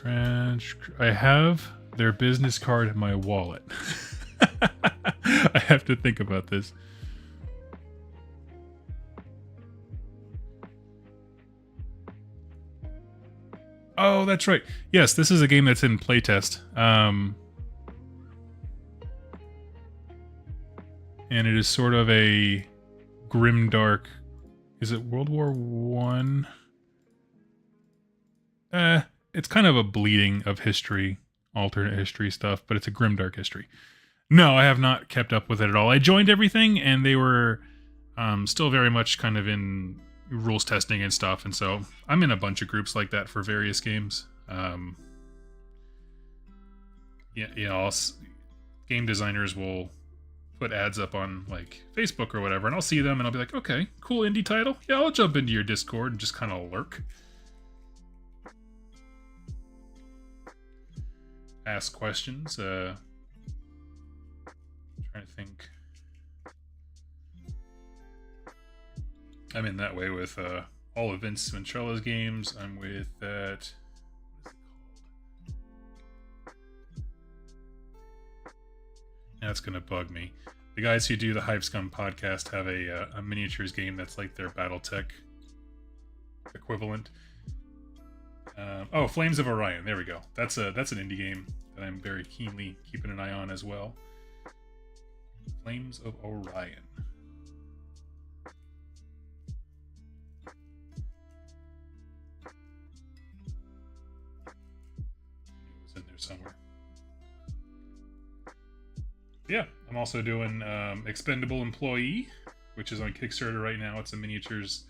I have their business card in my wallet. I have to think about this. Oh, that's right. Yes, this is a game that's in playtest. And it is sort of a grimdark... Is it World War One? It's kind of a bleeding of history, alternate history stuff, but it's a grimdark history. No, I have not kept up with it at all. I joined everything, and they were still very much kind of in rules testing and stuff, and so I'm in a bunch of groups like that for various games. Game designers will put ads up on like Facebook or whatever, and I'll see them and I'll be like, okay, cool indie title. Yeah, I'll jump into your Discord and just kind of lurk. Ask questions. Trying to think. I'm in that way with all of Vince Ventrella's games. I'm with that. What is it called? That's gonna bug me. The guys who do the Hive Scum podcast have a miniatures game that's like their BattleTech equivalent. Flames of Orion. There we go. That's an indie game that I'm very keenly keeping an eye on as well. Flames of Orion. It was in there somewhere. Yeah, I'm also doing Expendable Employee, which is on Kickstarter right now. It's a miniatures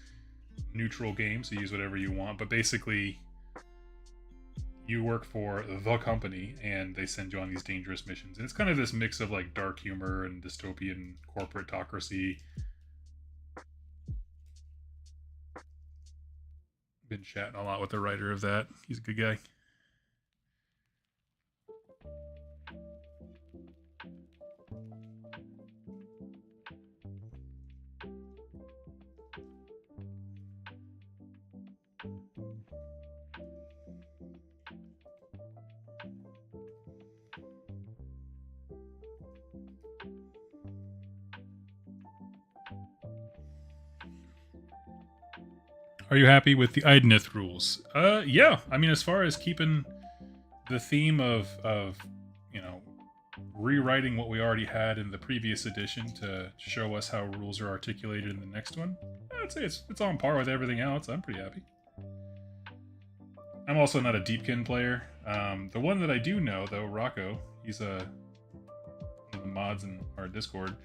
neutral game, so use whatever you want. But basically, you work for the company, and they send you on these dangerous missions. And it's kind of this mix of like dark humor and dystopian corporatocracy. Been chatting a lot with the writer of that. He's a good guy. Are you happy with the Idnith rules? Yeah. I mean, as far as keeping the theme of you know, rewriting what we already had in the previous edition to show us how rules are articulated in the next one, I'd say it's on par with everything else. I'm pretty happy. I'm also not a Deepkin player. The one that I do know, though, Rocco, he's one of the mods in our Discord,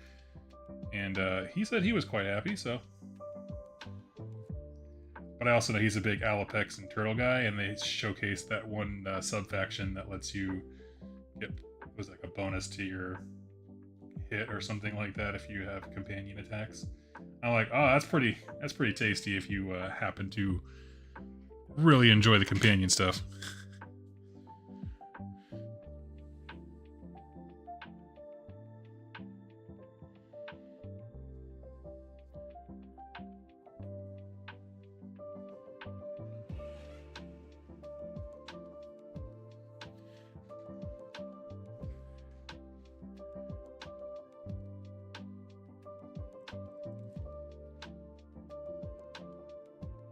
and he said he was quite happy, so... But I also know he's a big Alopex and Turtle guy, and they showcased that one sub-faction that lets you get, was like a bonus to your hit or something like that if you have companion attacks. I'm like, oh, that's pretty tasty if you happen to really enjoy the companion stuff.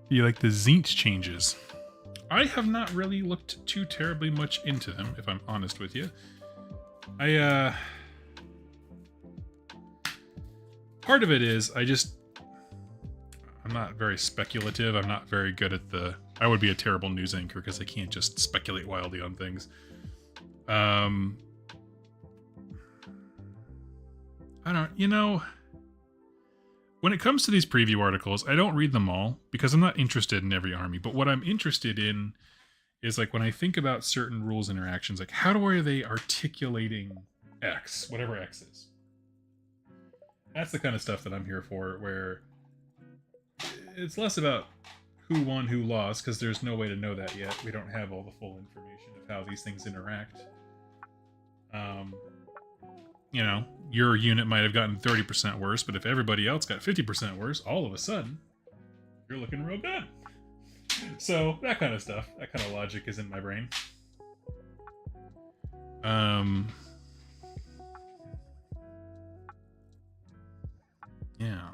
You like the Zinch changes? I have not really looked too terribly much into them, if I'm honest with you. Part of it is, I'm not very speculative. I'm not very good at I would be a terrible news anchor because I can't just speculate wildly on things. I don't, when it comes to these preview articles, I don't read them all because I'm not interested in every army. But what I'm interested in is, like, when I think about certain rules interactions, like, how are they articulating X, whatever X is? That's the kind of stuff that I'm here for, where it's less about who won, who lost, because there's no way to know that yet. We don't have all the full information of how these things interact. Your unit might have gotten 30% worse, but if everybody else got 50% worse, all of a sudden, you're looking real good. So, that kind of stuff, that kind of logic is in my brain. Yeah.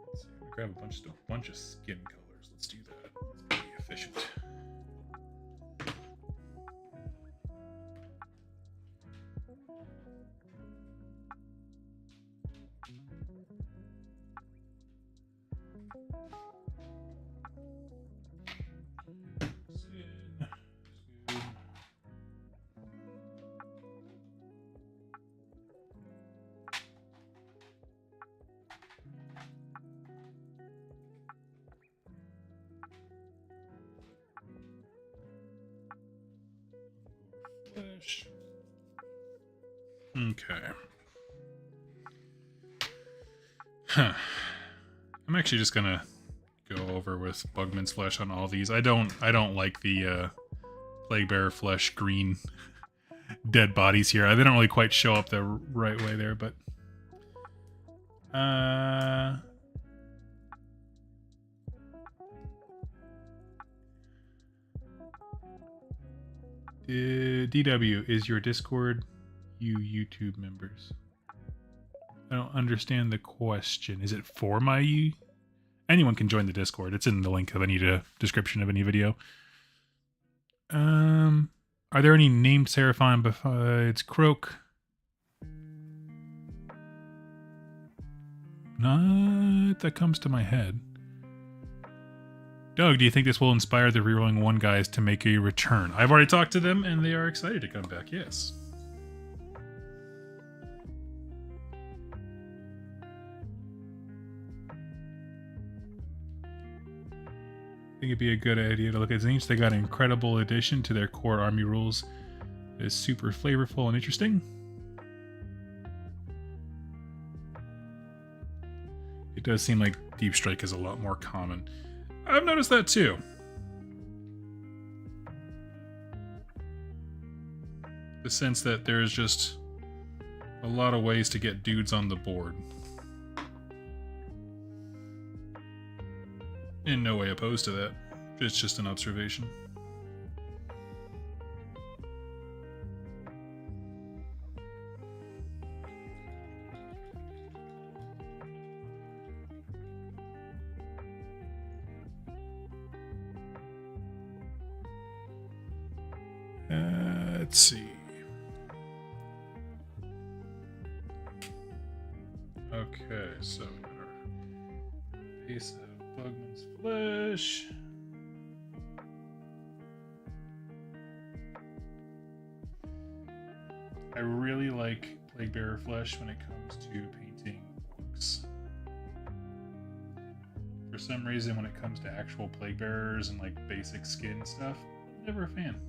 Let's see, grab a bunch of skin colors. Let's do that. It's pretty efficient. Okay. Huh. I'm actually just gonna go over with Bugman's flesh on all these. I don't like the Plague Bearer flesh green dead bodies here. They don't really quite show up the right way there, but DW, is your Discord you YouTube members? I don't understand the question. Is it for my... Anyone can join the Discord. It's in the link of any description of any video. Are there any named Seraphim besides Croak? Not that comes to my head. Doug, do you think this will inspire the Rerolling 1 guys to make a return? I've already talked to them, and they are excited to come back, yes. I think it'd be a good idea to look at Zinch. They got an incredible addition to their core army rules. It's super flavorful and interesting. It does seem like Deep Strike is a lot more common. I've noticed that too. The sense that there's just a lot of ways to get dudes on the board. In no way opposed to that. It's just an observation. Let's see. Okay, so we got our piece of Bugman's flesh. I really like Plaguebearer flesh when it comes to painting orcs. For some reason, when it comes to actual Plaguebearers and like basic skin stuff, never a fan.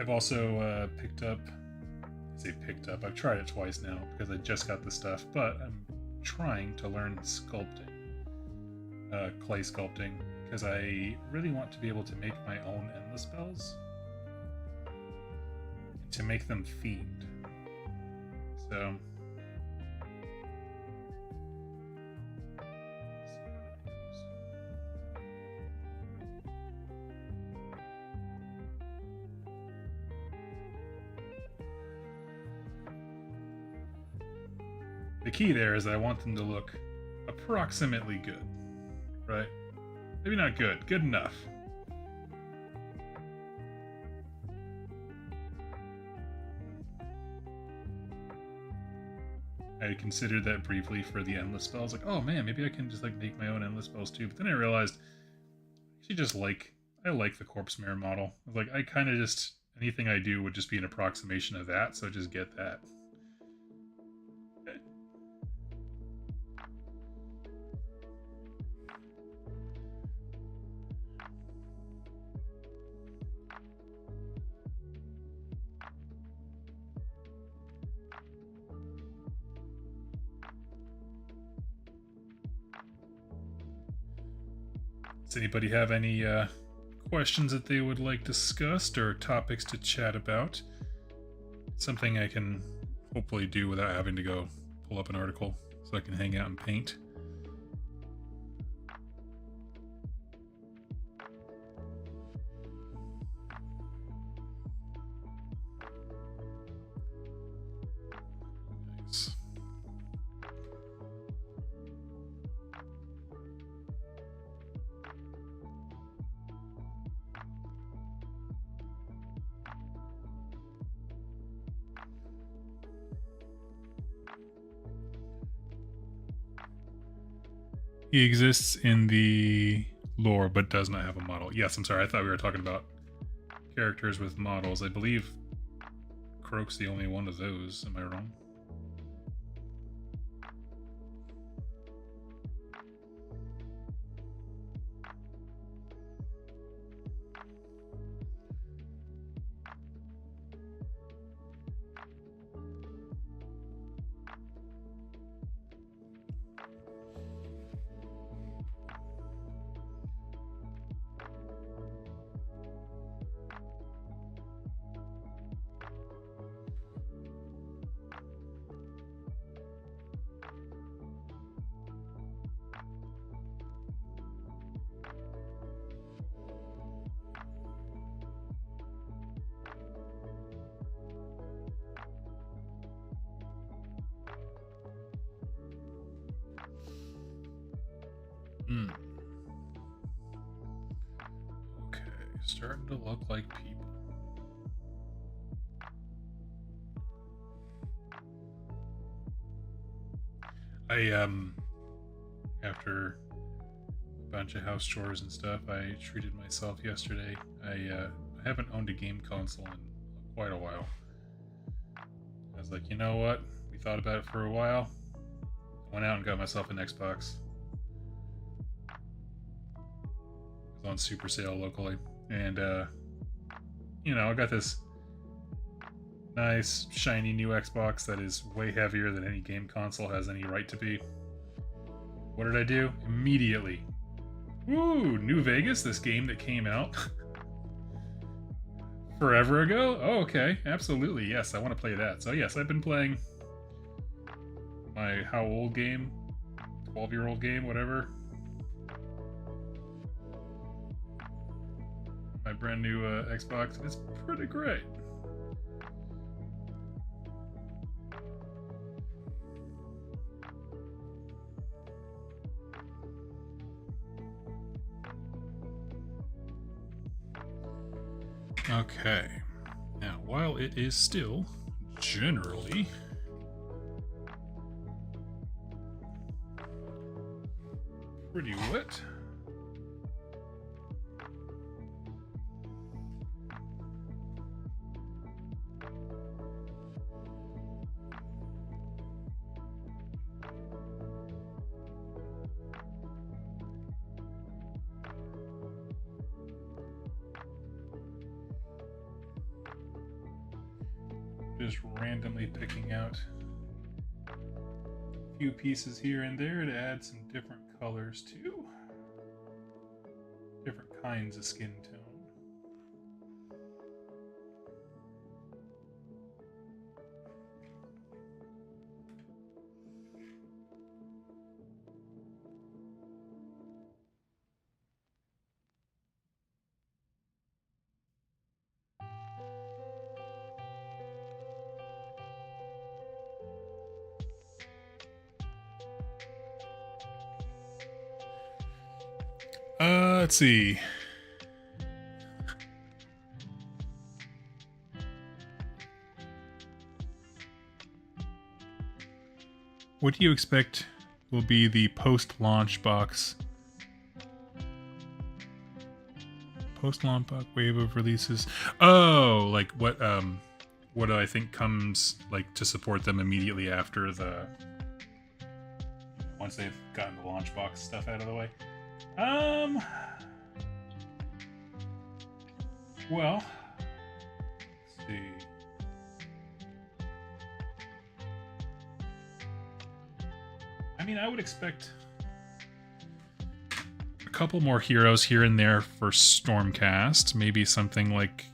I've also picked up, I've tried it twice now because I just got the stuff, but I'm trying to learn sculpting, clay sculpting, because I really want to be able to make my own endless spells, to make them fiend. So the key there is that I want them to look approximately good, right? Maybe not good, good enough. I considered that briefly for the endless spells, like, oh man, maybe I can just like make my own endless spells too. But then I realized I like the corpse mirror model. Like I kind of just, anything I do would just be an approximation of that, so just get that. Does anybody have any questions that they would like discussed or topics to chat about? Something I can hopefully do without having to go pull up an article so I can hang out and paint. Nice. He exists in the lore, but does not have a model. Yes, I'm sorry. I thought we were talking about characters with models. I believe Croak's the only one of those. Am I wrong? Okay, starting to look like people. After a bunch of house chores and stuff, I treated myself yesterday. I haven't owned a game console in quite a while. I was like, you know what? We thought about it for a while. Went out and got myself an Xbox. on super sale locally. And, you know, I got this nice, shiny new Xbox that is way heavier than any game console has any right to be. What did I do? Immediately. Ooh, New Vegas, this game that came out forever ago? Oh, okay. Absolutely. Yes, I want to play that. So, yes, I've been playing my how old game? 12-year-old game, whatever. My brand new Xbox. It's pretty great. Okay, now while it is still generally pretty wet, just randomly picking out a few pieces here and there to add some different colors to different kinds of skin tone. Let's see. What do you expect will be the post-launch box? Post-launch box wave of releases. Oh, like what do I think comes like to support them immediately after the once they've gotten the launch box stuff out of the way? Well, let's see. I mean, I would expect a couple more heroes here and there for Stormcast. Maybe something like,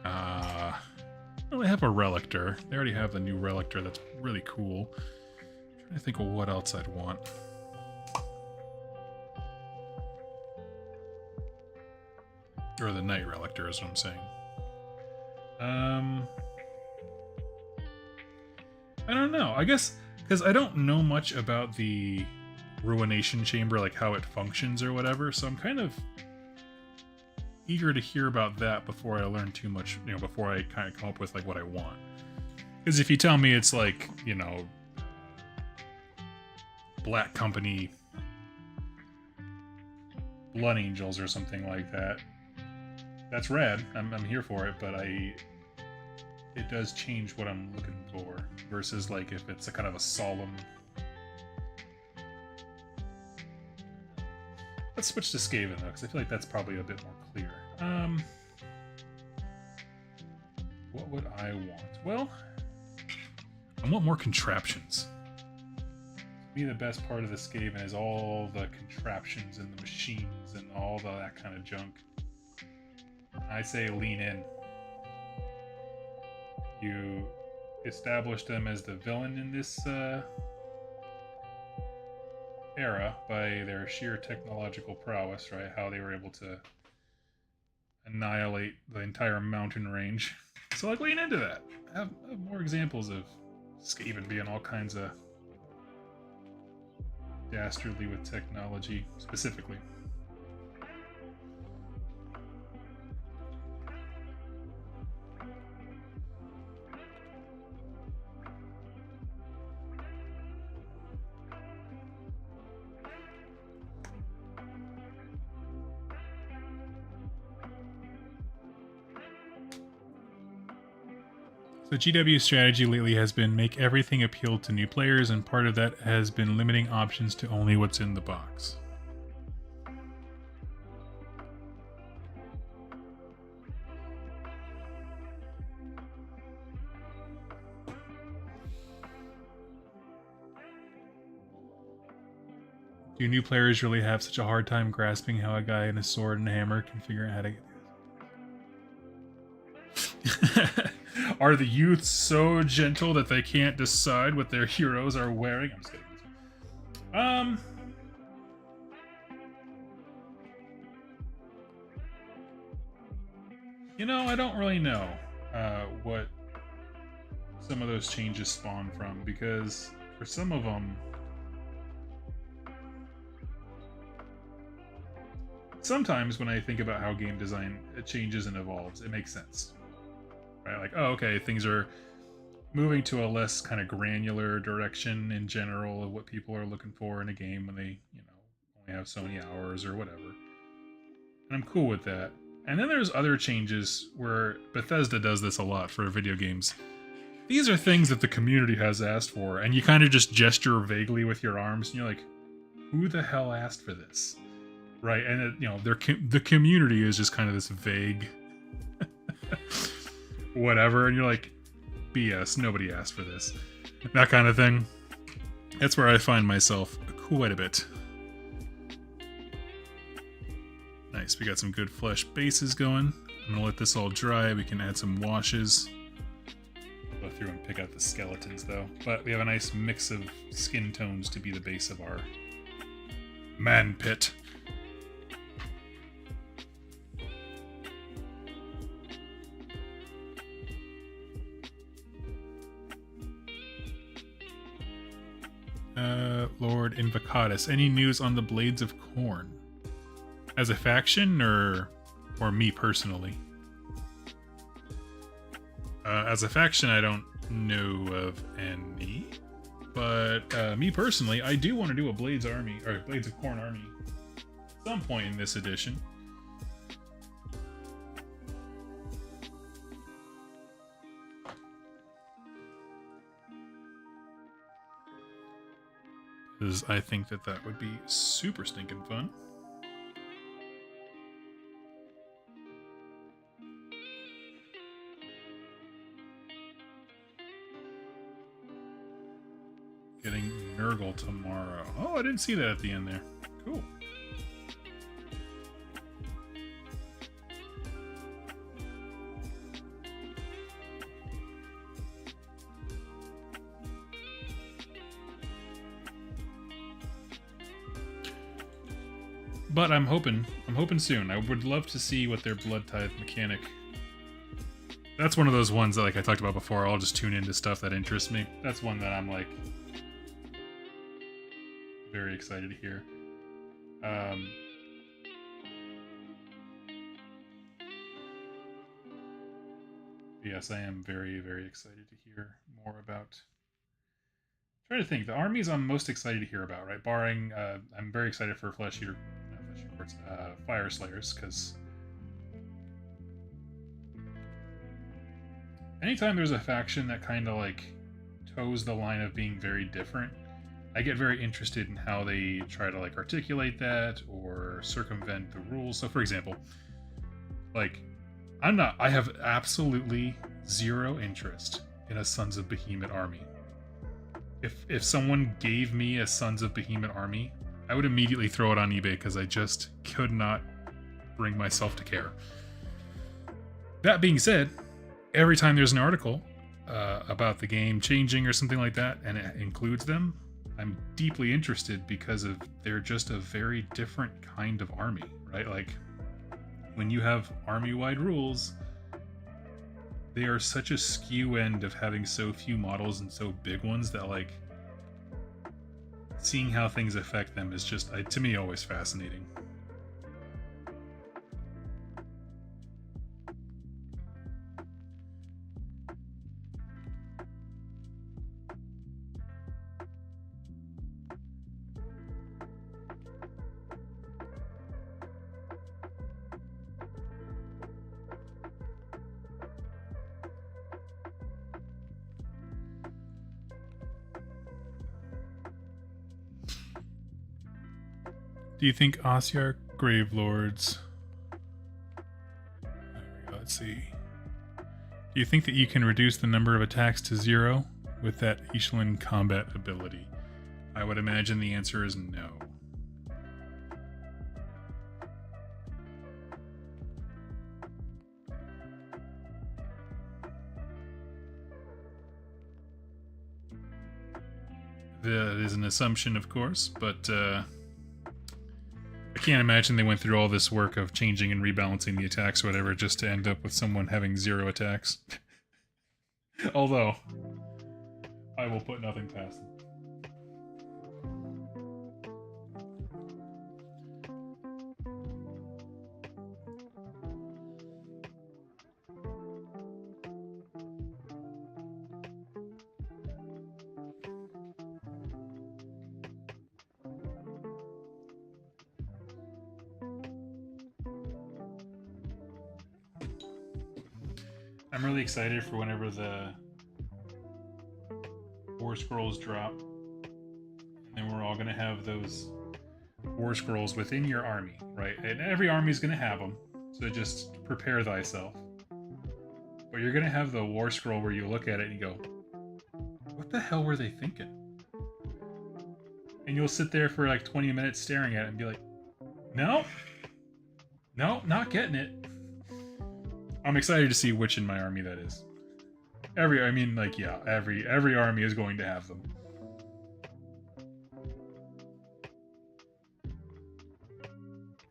well, they have a Relictor. They already have the new Relictor that's really cool. I'm trying to think of what else I'd want. Or the Night Relictor is what I'm saying. I don't know. I guess because I don't know much about the Ruination Chamber, like how it functions or whatever, so I'm kind of eager to hear about that before I learn too much, you know, before I kind of come up with like what I want. Because if you tell me it's like, you know, Black Company Blood Angels or something like that, that's rad. I'm here for it, but it does change what I'm looking for versus like if it's a kind of a solemn. Let's switch to Skaven though, because I feel like that's probably a bit more clear. What would I want? Well, I want more contraptions. To me, the best part of the Skaven is all the contraptions and the machines and all that kind of junk. I say lean in. You established them as the villain in this era by their sheer technological prowess, right? How they were able to annihilate the entire mountain range. So, like, lean into that. Have more examples of Skaven being all kinds of dastardly with technology, specifically. The GW strategy lately has been make everything appeal to new players, and part of that has been limiting options to only what's in the box. Do new players really have such a hard time grasping how a guy in a sword and a hammer can figure out how to get Are the youth so gentle that they can't decide what their heroes are wearing? I'm just kidding. You know, I don't really know what some of those changes spawn from, because for some of them, sometimes when I think about how game design changes and evolves, it makes sense. Right? Like, oh, okay, things are moving to a less kind of granular direction in general of what people are looking for in a game when they, you know, only have so many hours or whatever. And I'm cool with that. And then there's other changes where Bethesda does this a lot for video games. These are things that the community has asked for, and you kind of just gesture vaguely with your arms, and you're like, who the hell asked for this? Right? And, it, you know, the community is just kind of this vague whatever, and you're like, BS, nobody asked for this. That kind of thing. That's where I find myself quite a bit. Nice, we got some good flesh bases going. I'm gonna let this all dry. We can add some washes. Go through and pick out the skeletons though. But we have a nice mix of skin tones to be the base of our man pit. Lord Invocatus, any news on the Blades of Corn? As a faction, or me personally? As a faction, I don't know of any. But me personally, I do want to do a Blades army, or Blades of Corn army, at some point in this edition. Because I think that that would be super stinking fun. Getting Nurgle tomorrow. Oh, I didn't see that at the end there. Cool. But I'm hoping soon. I would love to see what their Blood Tithe mechanic. That's one of those ones that, like I talked about before, I'll just tune into stuff that interests me. That's one that I'm like very excited to hear. Yes, I am very, very excited to hear more about. I'm trying to think, the armies I'm most excited to hear about, right? Barring, I'm very excited for Flesh Eater, not Flesh Eater, Fire Slayers, because anytime there's a faction that kind of like toes the line of being very different, I get very interested in how they try to like articulate that or circumvent the rules. So for example, like I have absolutely zero interest in a Sons of Behemoth army. If someone gave me a Sons of Behemoth army, I would immediately throw it on eBay because I just could not bring myself to care. That being said, every time there's an article about the game changing or something like that, and it includes them, I'm deeply interested because they're just a very different kind of army, right? Like, when you have army-wide rules, they are such a skew end of having so few models and so big ones that, like, seeing how things affect them is just, to me, always fascinating. Do you think Ossiarch Gravelords... Let's see. Do you think that you can reduce the number of attacks to 0 with that Ishlin combat ability? I would imagine the answer is no. That is an assumption, of course, but I can't imagine they went through all this work of changing and rebalancing the attacks or whatever just to end up with someone having 0 attacks. Although, I will put nothing past them. I'm really excited for whenever the War Scrolls drop. And then we're all going to have those War Scrolls within your army, right? And every army is going to have them, so just prepare thyself. But you're going to have the War Scroll where you look at it and you go, what the hell were they thinking? And you'll sit there for like 20 minutes staring at it and be like, no, not getting it. I'm excited to see which in my army that is. Every army is going to have them.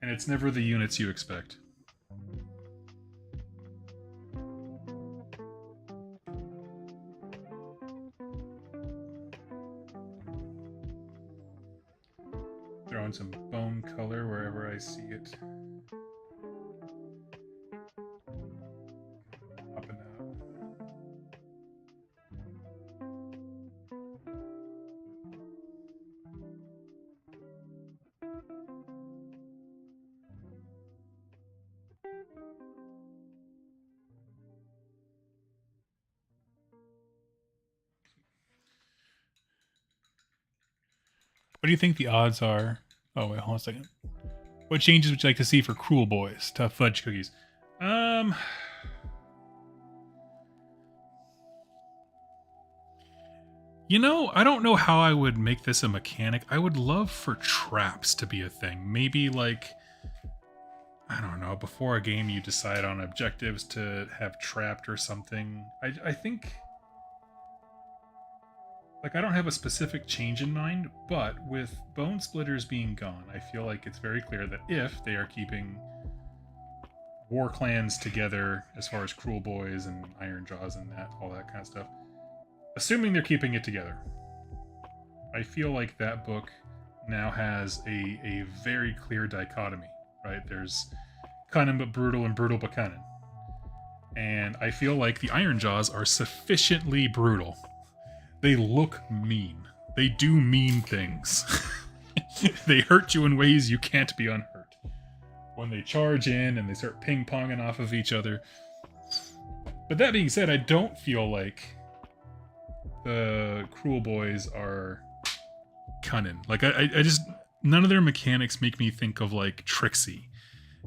And it's never the units you expect. Throwing some bone color wherever I see it. Popping out. What do you think the odds are? Oh, wait, hold on a second. What changes would you like to see for Cruel Boys? Tough fudge cookies. You know, I don't know how I would make this a mechanic. I would love for traps to be a thing. Maybe like, I don't know, before a game you decide on objectives to have trapped or something. I think... Like, I don't have a specific change in mind, but with Bone Splitters being gone, I feel like it's very clear that if they are keeping war clans together, as far as Cruel Boys and Iron Jaws and all that kind of stuff, assuming they're keeping it together, I feel like that book now has a very clear dichotomy, right? There's cunning but brutal and brutal but cunning. And I feel like the Iron Jaws are sufficiently brutal. They look mean. They do mean things. They hurt you in ways you can't be unhurt. When they charge in and they start ping-ponging off of each other. But that being said, I don't feel like the Cruel Boys are cunning. Like, I just... None of their mechanics make me think of, like, Trixie.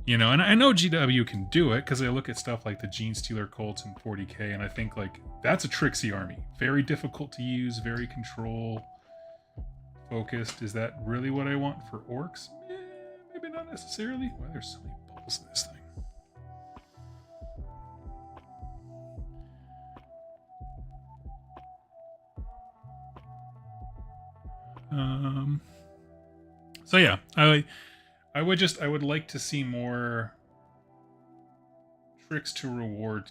You know, and I know GW can do it, because I look at stuff like the Gene Stealer Colts and 40k, and I think, like, that's a Trixie army. Very difficult to use, very control-focused. Is that really what I want for orcs? Maybe not necessarily. Why there's so many bubbles in this thing? So yeah, I would like to see more tricks to reward.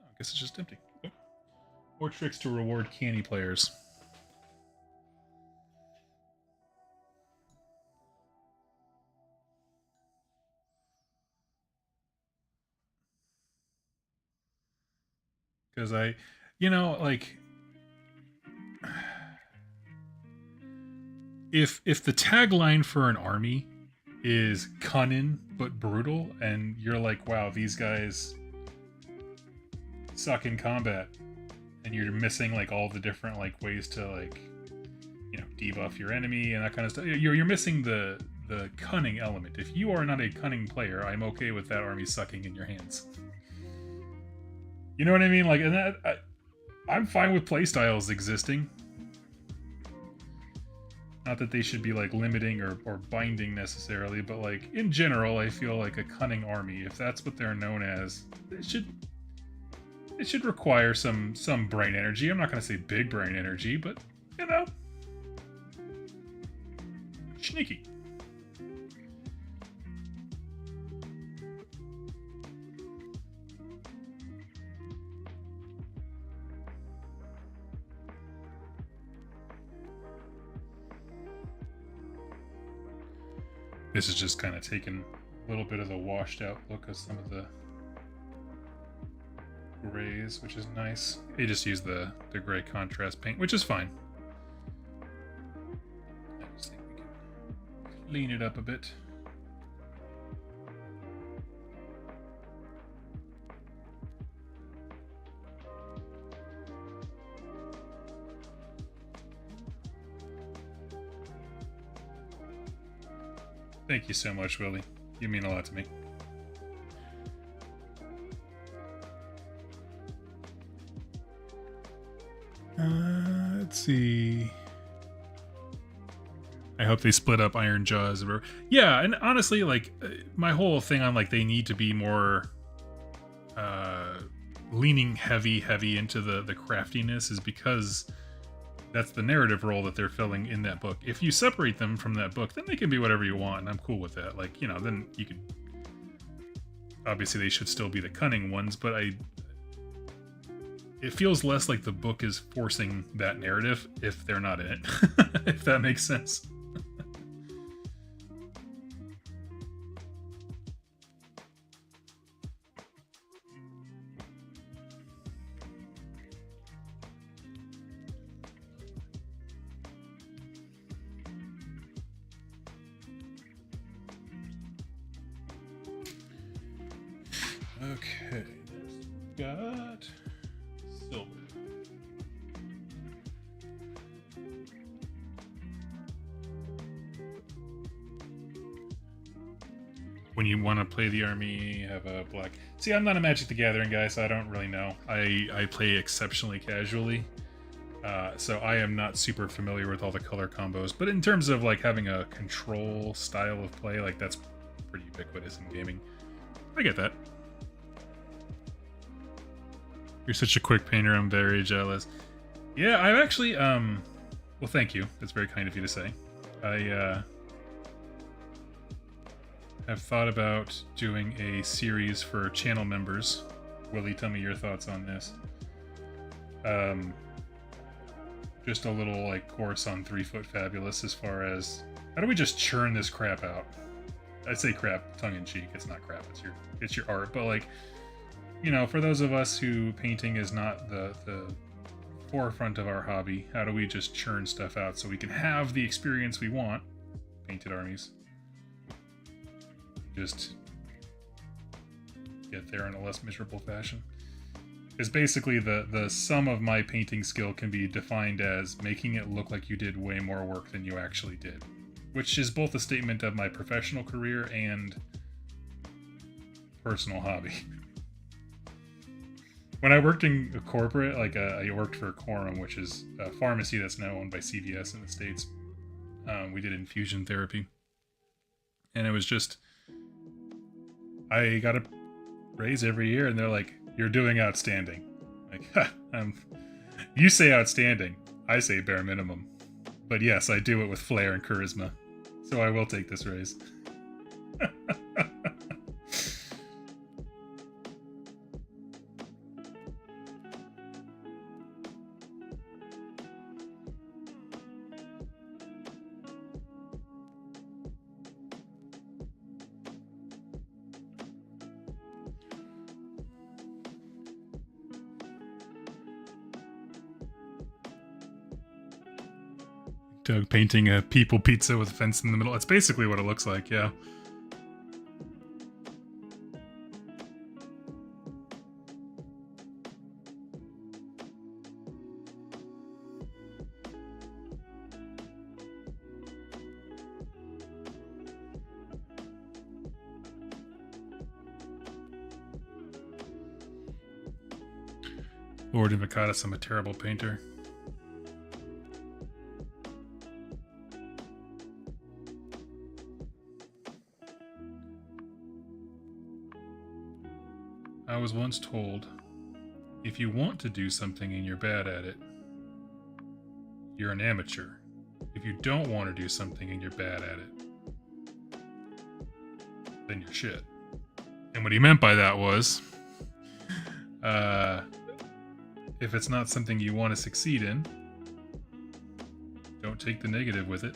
I guess it's just empty. Okay. More tricks to reward canny players. Because like, if the tagline for an army is cunning but brutal, and you're like, wow, these guys suck in combat, and you're missing like all the different like ways to like, you know, debuff your enemy and that kind of stuff, you're missing the cunning element. If you are not a cunning player, I'm okay with that army sucking in your hands. You know what I mean? Like, and that I'm fine with playstyles existing. Not that they should be like limiting or binding necessarily, but like in general, I feel like a cunning army, if that's what they're known as, it should require some brain energy. I'm not going to say big brain energy, but you know, sneaky. This is just kind of taking a little bit of the washed out look of some of the grays, which is nice. They just use the gray contrast paint, which is fine. I just think we can clean it up a bit. Thank you so much, Willie. You mean a lot to me. Let's see. I hope they split up Iron Jaws. Yeah, and honestly, like, my whole thing on, like, they need to be more leaning heavy into the craftiness is because that's the narrative role that they're filling in that book. If you separate them from that book, then they can be whatever you want, and I'm cool with that. Like, you know, then you could... Obviously, they should still be the cunning ones, but it feels less like the book is forcing that narrative if they're not in it. If that makes sense. Okay, next got silver. When you want to play the army, have a black... See, I'm not a Magic the Gathering guy, so I don't really know. I play exceptionally casually, so I am not super familiar with all the color combos. But in terms of like having a control style of play, like that's pretty ubiquitous in gaming. I get that. You're such a quick painter, I'm very jealous. Yeah, I've actually, well, thank you. That's very kind of you to say. I, have thought about doing a series for channel members. Willie, tell me your thoughts on this. Just a little, like, course on 3 Foot Fabulous as far as, how do we just churn this crap out? I say crap tongue-in-cheek, it's not crap, it's your art, but, like, you know, for those of us who painting is not the forefront of our hobby, how do we just churn stuff out so we can have the experience we want? Painted armies. Just get there in a less miserable fashion. Because basically the sum of my painting skill can be defined as making it look like you did way more work than you actually did. Which is both a statement of my professional career and personal hobby. When I worked in a corporate, like I worked for Quorum, which is a pharmacy that's now owned by CVS in the States. We did infusion therapy. And it was just, I got a raise every year and they're like, you're doing outstanding. Like, you say outstanding, I say bare minimum. But yes, I do it with flair and charisma. So I will take this raise. Doug painting a people pizza with a fence in the middle. That's basically what it looks like, yeah. Lord Invictus, I'm a terrible painter. I was once told if you want to do something and you're bad at it, you're an amateur. If you don't want to do something and you're bad at it, then you're shit. And what he meant by that was, if it's not something you want to succeed in, don't take the negative with it.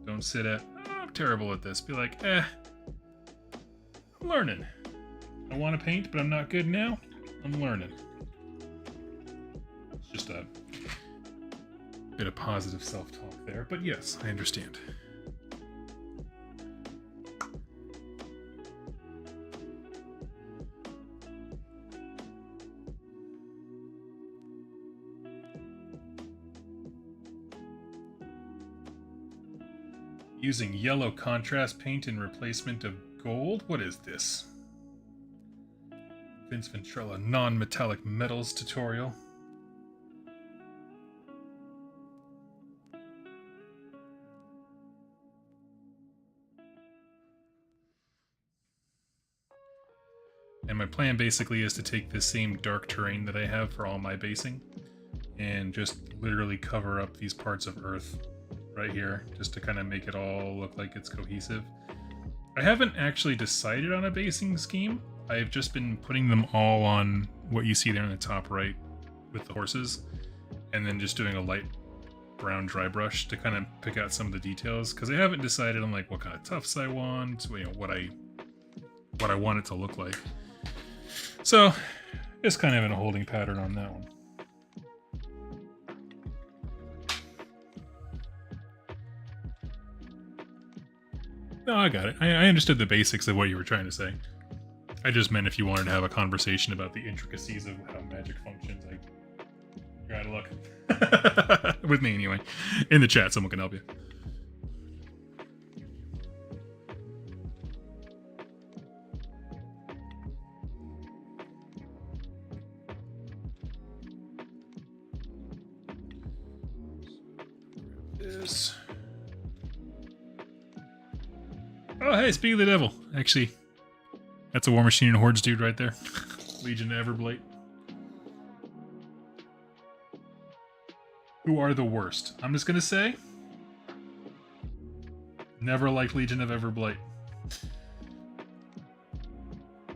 Don't sit at, oh, I'm terrible at this. Be like, I'm learning. I want to paint, but I'm not good now. I'm learning. It's just a bit of positive self-talk there, but yes, I understand. Using yellow contrast paint in replacement of gold? What is this? Vince Ventrella non-metallic metals tutorial. And my plan basically is to take this same dark terrain that I have for all my basing and just literally cover up these parts of Earth right here, just to kind of make it all look like it's cohesive. I haven't actually decided on a basing scheme. I've just been putting them all on what you see there in the top right with the horses, and then just doing a light brown dry brush to kind of pick out some of the details, because I haven't decided on like what kind of tufts I want, you know, what I want it to look like. So just kind of in a holding pattern on that one. No, I got it. I understood the basics of what you were trying to say. I just meant if you wanted to have a conversation about the intricacies of how magic functions, you're out of luck. With me, anyway. In the chat, someone can help you. This. Oh, hey, speak of the devil. Actually, that's a War Machine and Hordes dude right there. Legion of Everblight. Who are the worst? I'm just gonna say, never liked Legion of Everblight.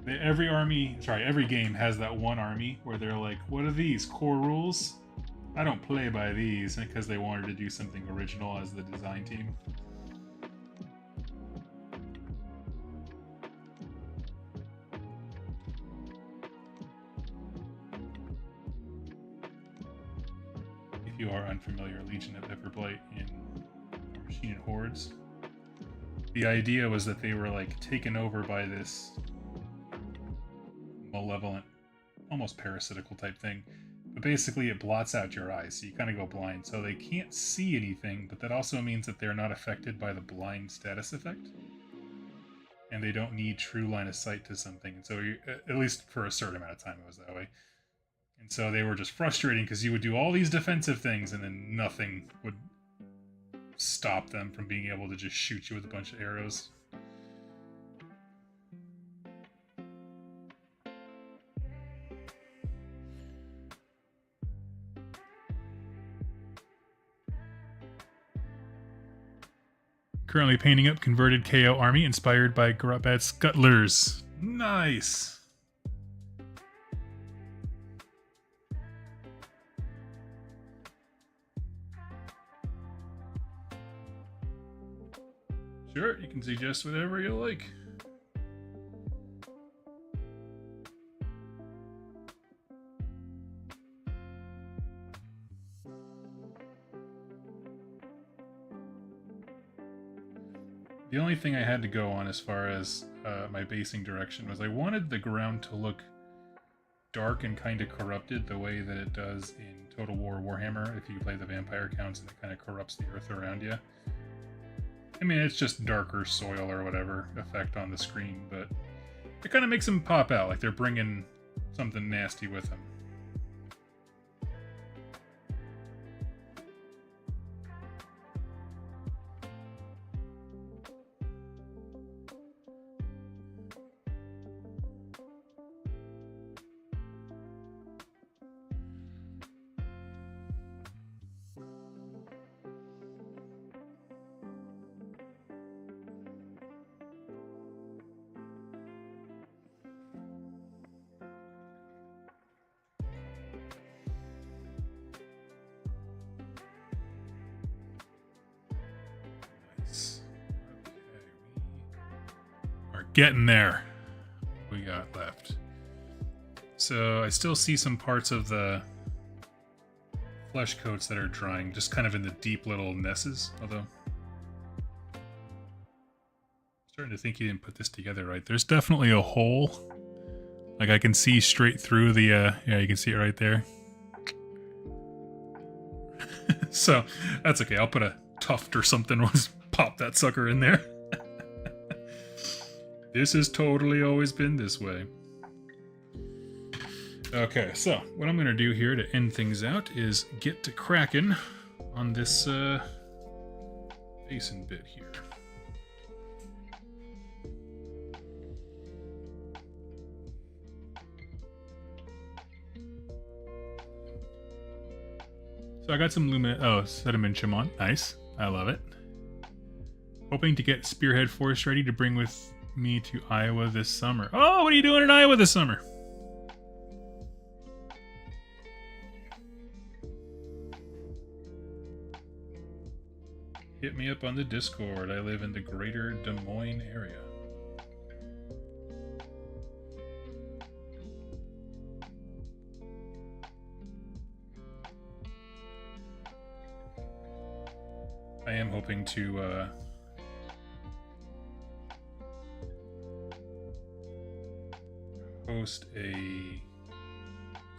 Every game has that one army where they're like, what are these, core rules? I don't play by these, because they wanted to do something original as the design team. If you are unfamiliar, Legion of Everblight in War Machine and Hordes, the idea was that they were like taken over by this malevolent, almost parasitical type thing. But basically it blots out your eyes, so you kind of go blind. So they can't see anything, but that also means that they're not affected by the blind status effect. And they don't need true line of sight to something. And so, at least for a certain amount of time, it was that way. And so they were just frustrating because you would do all these defensive things and then nothing would stop them from being able to just shoot you with a bunch of arrows. Currently painting up converted KO army inspired by Garabad Scuttlers. Nice! Sure, you can suggest whatever you like. The only thing I had to go on as far as my basing direction was I wanted the ground to look dark and kind of corrupted the way that it does in Total War Warhammer if you play the vampire counts and it kind of corrupts the earth around you. I mean, it's just darker soil or whatever effect on the screen, but it kind of makes them pop out like they're bringing something nasty with them. getting there. We got left. So I still see some parts of the flesh coats that are drying, just kind of in the deep little nesses, although I'm starting to think you didn't put this together right. There's definitely a hole. Like I can see straight through the, yeah, you can see it right there. So that's okay. I'll put a tuft or something. We'll just pop that sucker in there. This has totally always been this way. Okay, so what I'm going to do here to end things out is get to cracking on this basin bit here. So I got some sedimentimon. Nice. I love it. Hoping to get Spearhead Forest ready to bring with me to Iowa this summer. Oh, what are you doing in Iowa this summer? Hit me up on the Discord. I live in the greater Des Moines area. I am hoping to host a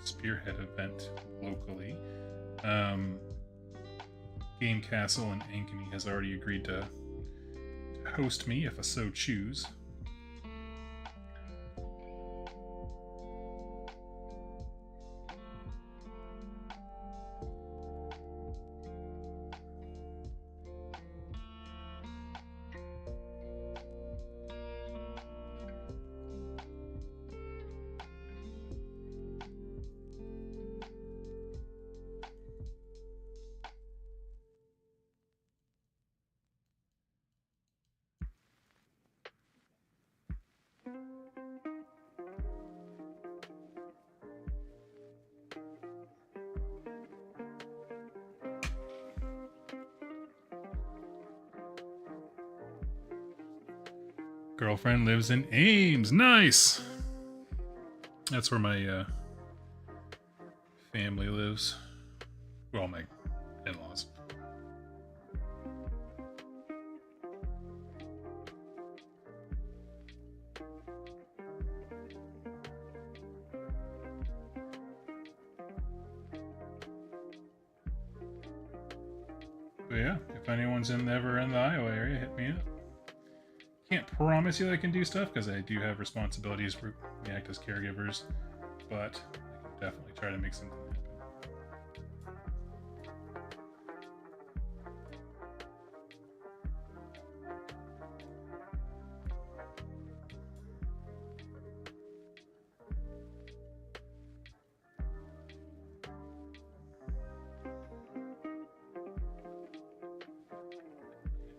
Spearhead event locally. Game Castle in Ankeny has already agreed to host me if I so choose. Girlfriend lives in Ames. Nice. That's where my family lives. Well, my in-laws. But yeah, if anyone's ever in the Iowa area, hit me up. Can't promise you that I can do stuff because I do have responsibilities for we act as caregivers, but I can definitely try to make something happen.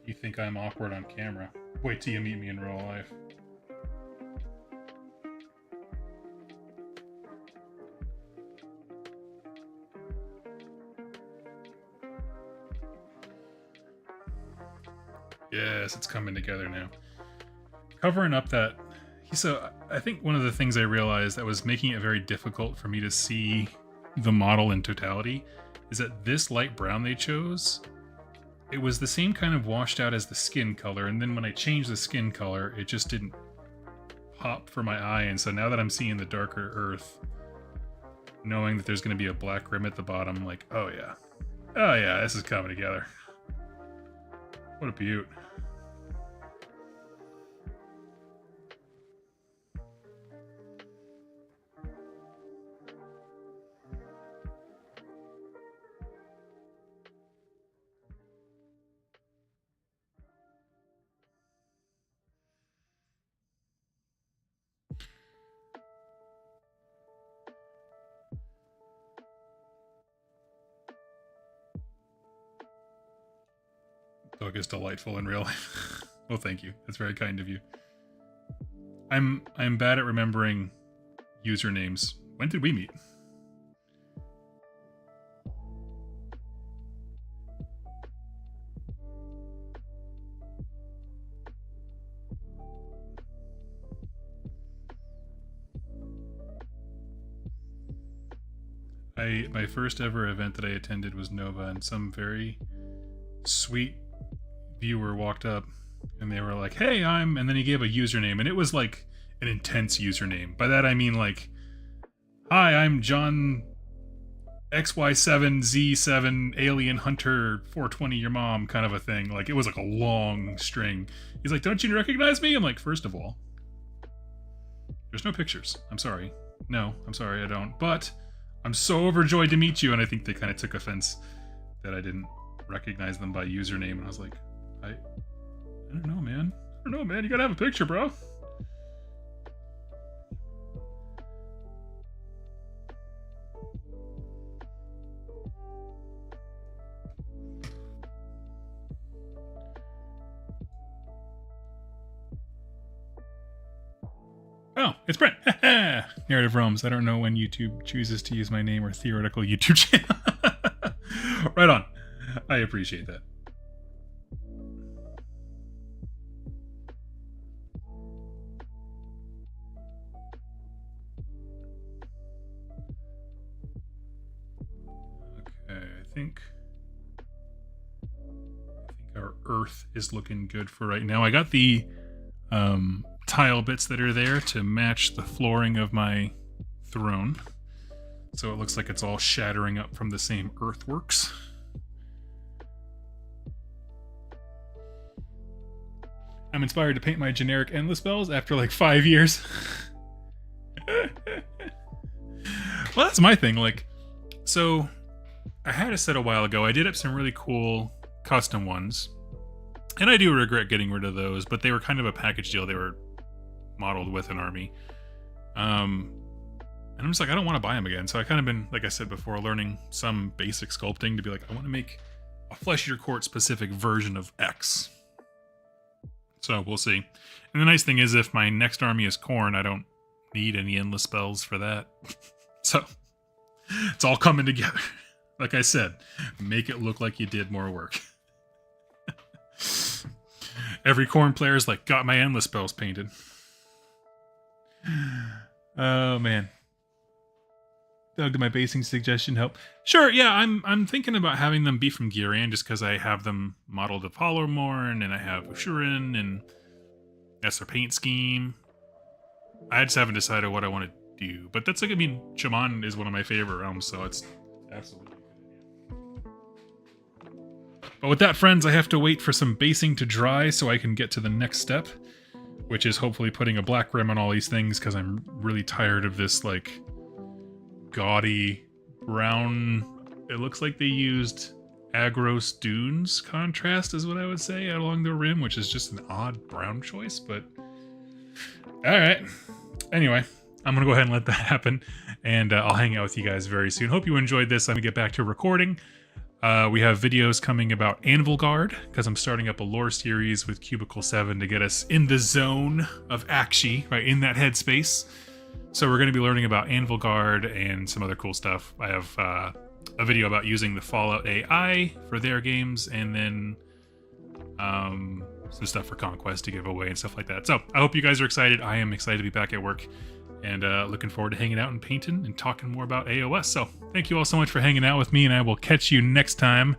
You think I'm awkward on camera? Wait till you meet me in real life. Yes, it's coming together now. Covering up that... So, I think one of the things I realized that was making it very difficult for me to see the model in totality is that this light brown they chose, it was the same kind of washed out as the skin color, and then when I changed the skin color, it just didn't pop for my eye, and so now that I'm seeing the darker earth, knowing that there's going to be a black rim at the bottom, I'm like, oh yeah, this is coming together. What a beaut. Dog is delightful in real life. Well, thank you. That's very kind of you. I'm bad at remembering usernames. When did we meet? My first ever event that I attended was Nova, and some very sweet viewer walked up and they were like, "Hey, I'm," and then he gave a username, and it was like an intense username. By that I mean like, "Hi, I'm John XY7Z7 Alien Hunter 420 your mom," kind of a thing. Like, it was like a long string. He's like, "Don't you recognize me?" I'm like, "First of all, there's no pictures. I'm sorry. No, I'm sorry, I don't. But I'm so overjoyed to meet you." And I think they kind of took offense that I didn't recognize them by username. And I was like, I don't know, man. I don't know, man. You gotta have a picture, bro. Oh, it's Brent. Narrative roams. I don't know when YouTube chooses to use my name or theoretical YouTube channel. Right on. I appreciate that. Okay, I think our Earth is looking good for right now. I got the tile bits that are there to match the flooring of my throne, so it looks like it's all shattering up from the same earthworks. I'm inspired to paint my generic endless spells after like 5 years. Well, that's my thing. Like, so I had a set a while ago. I did up some really cool custom ones, and I do regret getting rid of those, but they were kind of a package deal. They were modeled with an army. And I'm just like, I don't want to buy them again. So I kind of been, like I said before, learning some basic sculpting to be like, I want to make a Flesh Eater Court specific version of X. So we'll see. And the nice thing is, if my next army is Khorne, I don't need any endless spells for that. So it's all coming together. Like I said, make it look like you did more work. Every Khorne player's like, got my endless spells painted. Oh man. Doug, did my basing suggestion help? Sure, yeah, I'm thinking about having them be from Girion just because I have them modeled of Hollowmorn, and I have Ushurin, and that's their paint scheme. I just haven't decided what I want to do. But that's like, I mean, Shaman is one of my favorite realms, so it's absolutely good. But with that, friends, I have to wait for some basing to dry so I can get to the next step, which is hopefully putting a black rim on all these things, because I'm really tired of this, like, gaudy brown. It looks like they used Agros Dunes contrast is what I would say along the rim, which is just an odd brown choice, but alright. Anyway, I'm gonna go ahead and let that happen, and I'll hang out with you guys very soon. Hope you enjoyed this. I'm gonna get back to recording. We have videos coming about Anvil Guard, because I'm starting up a lore series with Cubicle 7 to get us in the zone of Akshi, right, in that headspace. So we're going to be learning about Anvil Guard and some other cool stuff. I have a video about using the Fallout AI for their games, and then some stuff for Conquest to give away and stuff like that. So I hope you guys are excited. I am excited to be back at work, and looking forward to hanging out and painting and talking more about AOS. So thank you all so much for hanging out with me, and I will catch you next time.